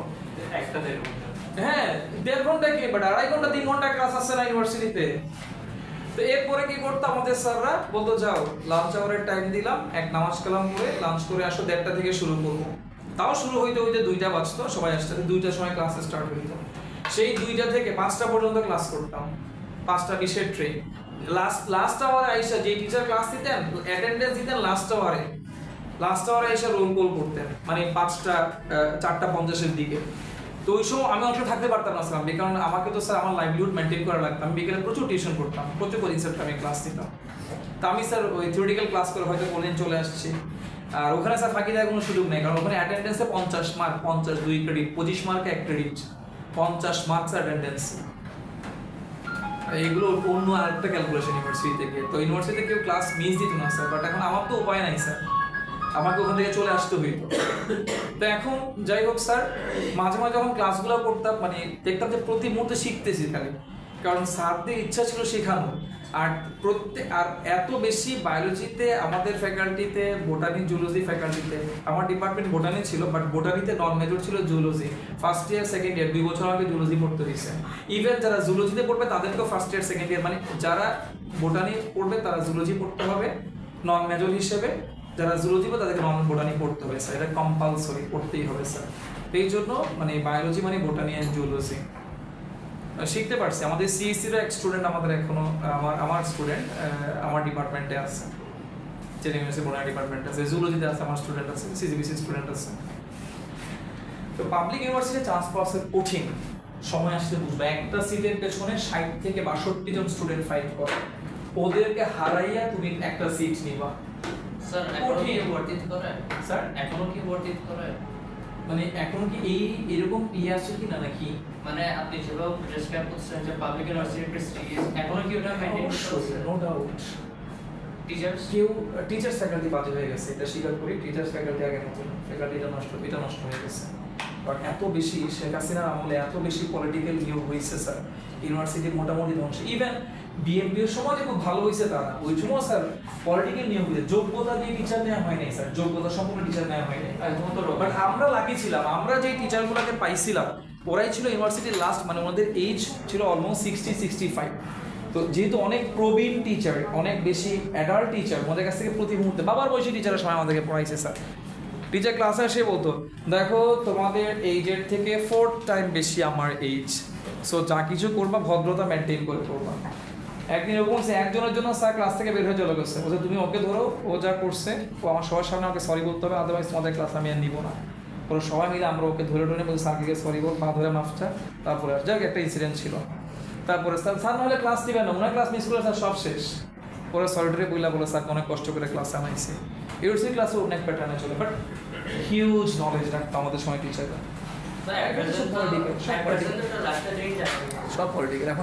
1-1.5 ঘন্টা। হ্যাঁ, 1.5 ঘন্টা কি, বাট 2.5 ঘন্টা 3 ঘন্টা ক্লাস আছে না ইউনিভার্সিটিতে। তো এরপরে কি করতো আমাদের স্যাররা? বলতো যাও লাঞ্চ আওয়ারের টাইম দিলাম, এক নামাজ কালাম করে লাঞ্চ করে আসো, 1:30 থেকে শুরু করবো। তাও শুরু হইতে হইতে 2টা বাজতো, সবাই আসতে 2টার সময় ক্লাস স্টার্ট হইতো। সেই 2টা থেকে 5টা পর্যন্ত ক্লাস করতাম। 5:20-এর ট্রেন। লাস্ট আওয়ারে আইসা যে টিচার ক্লাস দিতেন, অ্যাটেন্ডেন্স দিতেন লাস্ট আওয়ারে আইসা রোল কল করতেন, মানে 4:50-এর দিকে। তো ওই সময় আমি অবশ্য থাকতে পারতাম না স্যার, কারণ আমাকে তো স্যার আমার লাইভলিহুড মেনটেন করা লাগতো। আমি বিকেলে প্রচুর টিউশন করতাম, প্রচুর কোচিং সেন্টারে আমি ক্লাস দিতাম। তা আমি স্যার ওই থিওরিটিক্যাল ক্লাস করে হয়তো কোনদিন চলে আসছি। আর ওখানে স্যার ফাঁকি দেওয়ার কোনো সুযোগ নেই, কারণ ওখানে অ্যাটেন্ডেন্সে 50 মার্ক, 50 2 ক্রেডিট, 25 মার্কে 1 ক্রেডিট, 50 মার্কস অ্যাটেন্ডেন্স। এইগুলো অন্য আরেকটা ক্যালকুলেশন ইউনিভার্সিটি থেকে। তো ইউনিভার্সিটিতে কেউ ক্লাস মিস দিত না স্যার, বাট এখন আমার তো উপায় নাই স্যার, আমাকে ওখান থেকে চলে আসতে হইতো। তো এখন যাই হোক স্যার, মাঝে মাঝে যখন ক্লাসগুলো করতাম মানে দেখতাম যে প্রতি মুহূর্তে শিখতেছি খালি, কারণ স্যারদের ইচ্ছা ছিল শেখানো। আর এত বেশি বায়োলজিতে আমাদের ফ্যাকাল্টিতে, বোটানি জুলজি ফ্যাকাল্টিতে, আমার ডিপার্টমেন্ট বোটানি ছিল, বাট বোটানিতে নন মেজর ছিল zoology. First year second year 2 বছর আগে জুলজি পড়তে হয়েছে। ইভেন যারা জুলজিতে পড়বে তাদেরকেও ফার্স্ট ইয়ার সেকেন্ড ইয়ার, মানে যারা বোটানি পড়বে তারা জুলজি পড়তে হবে নন মেজর হিসেবে, যারা জুলজি পড়বে তাদেরকে নন বোটানি পড়তে হবে স্যার, এটা কম্পালসরি পড়তেই হবে স্যার। এই জন্য মানে বায়োলজি মানে বোটানি অ্যান্ড জুলজি শিখতে পারছি। আমাদের সিএসসির এক স্টুডেন্ট আমাদের এখনো আমার স্টুডেন্ট আমার ডিপার্টমেন্টে আছে, জেনেমেসি বোটানি ডিপার্টমেন্টে আছে, জুলজিতে আছে আমার স্টুডেন্ট আছে, সিজিবিসি স্টুডেন্ট আছে। তো পাবলিক ইউনিভার্সিটিতে চান্স পাওয়া কঠিন, সময় আসলে বুঝবে। একটা সিটের পেছনে 60 থেকে 62 জন স্টুডেন্ট ফাইট করে, ওদেরকে হারাইয়া তুমি একটা সিট নিবা। স্যার এখনো কি বর্ধিত করে? স্যার এখনো কি বর্ধিত করে? মানে এখন কি এরকম আছে কি না, নাকি মানে আপনি যেভাবে প্রেসক্রাইব করছেন যে পাবলিক ইউনিভার্সিটি প্রেস্টিজ, এখনো কি ওটা মেইনটেইন করছে? No doubt. টিচার্স ফ্যাকাল্টি বাজে হয়ে গেছে, এটা স্বীকার করি। টিচার্স ফ্যাকাল্টি আগের মতো না, ফ্যাকাল্টিটা নষ্ট হয়ে গেছে। বাট এত বেশি শেখ হাসিনার আমলে এত বেশি পলিটিক্যাল নিয়োগ হয়েছে স্যার, ইউনিভার্সিটি মোটামুটি ধ্বংস। ইভেন বিএমপি এর সময় যে খুব ভালো হয়েছে তা না, ওই সময় স্যার পলিটিক্যাল নিয়োগ হয়েছে, যোগ্যতা দিয়ে টিচার নেওয়া হয় নাই স্যার, যোগ্যতা সম্পূর্ণ টিচার নেওয়া হয় নাই। একদম তো বাট আমরা লাকি ছিলাম, আমরা যেই টিচারগুলোকে পাইছিলাম ওরাই ছিল ইউনিভার্সিটির লাস্ট, মানে ওনাদের এজ ছিল অলমোস্ট 60-65। তো যেহেতু অনেক প্রবীণ টিচার, অনেক বেশি অ্যাডাল্ট টিচার, ওদের কাছ থেকে প্রতি মুহূর্তে বাবার বয়সী টিচারের সময় আমাদেরকে পড়াইছে স্যার। টিচার ক্লাসে এসে বলতো, দেখো তোমাদের এইজের থেকে 4 টাইম বেশি আমার এইজ, সো যা কিছু করবা ভদ্রতা মেনটেন করে করবা। একদিন এরকম হচ্ছে, একজনের জন্য স্যার ক্লাস থেকে বের হয়ে চলে গেছে, বলছে তুমি ওকে ধরো, ও যা করছে ও আমার সবার সামনে আমাকে সরি বলতে হবে, আদারওয়াইজ তোমাদের ক্লাস আমি আর নিব না। ওরা সবাই মিলে আমরা ওকে ধরে ধরে বলছি স্যারকে সরি বল, পা ধরে মাফটা, তারপরে যাক একটা ইনসিডেন্ট ছিল। তারপরে স্যার নাহলে ক্লাস নেবেন না, ওনার ক্লাস মিস করে স্যার সব শেষ। ওরা সলিটারি বইলা বলে স্যারকে অনেক কষ্ট করে ক্লাসে আনাইছে। ইউনিভার্সিটি ক্লাসে অনেক প্যাটার্নে চলে, বাট হিউজ নলেজ রাখতো আমাদের সময় টিচাররা। লাস্টটা যেই যায় সব পলিটিক্যাল এখন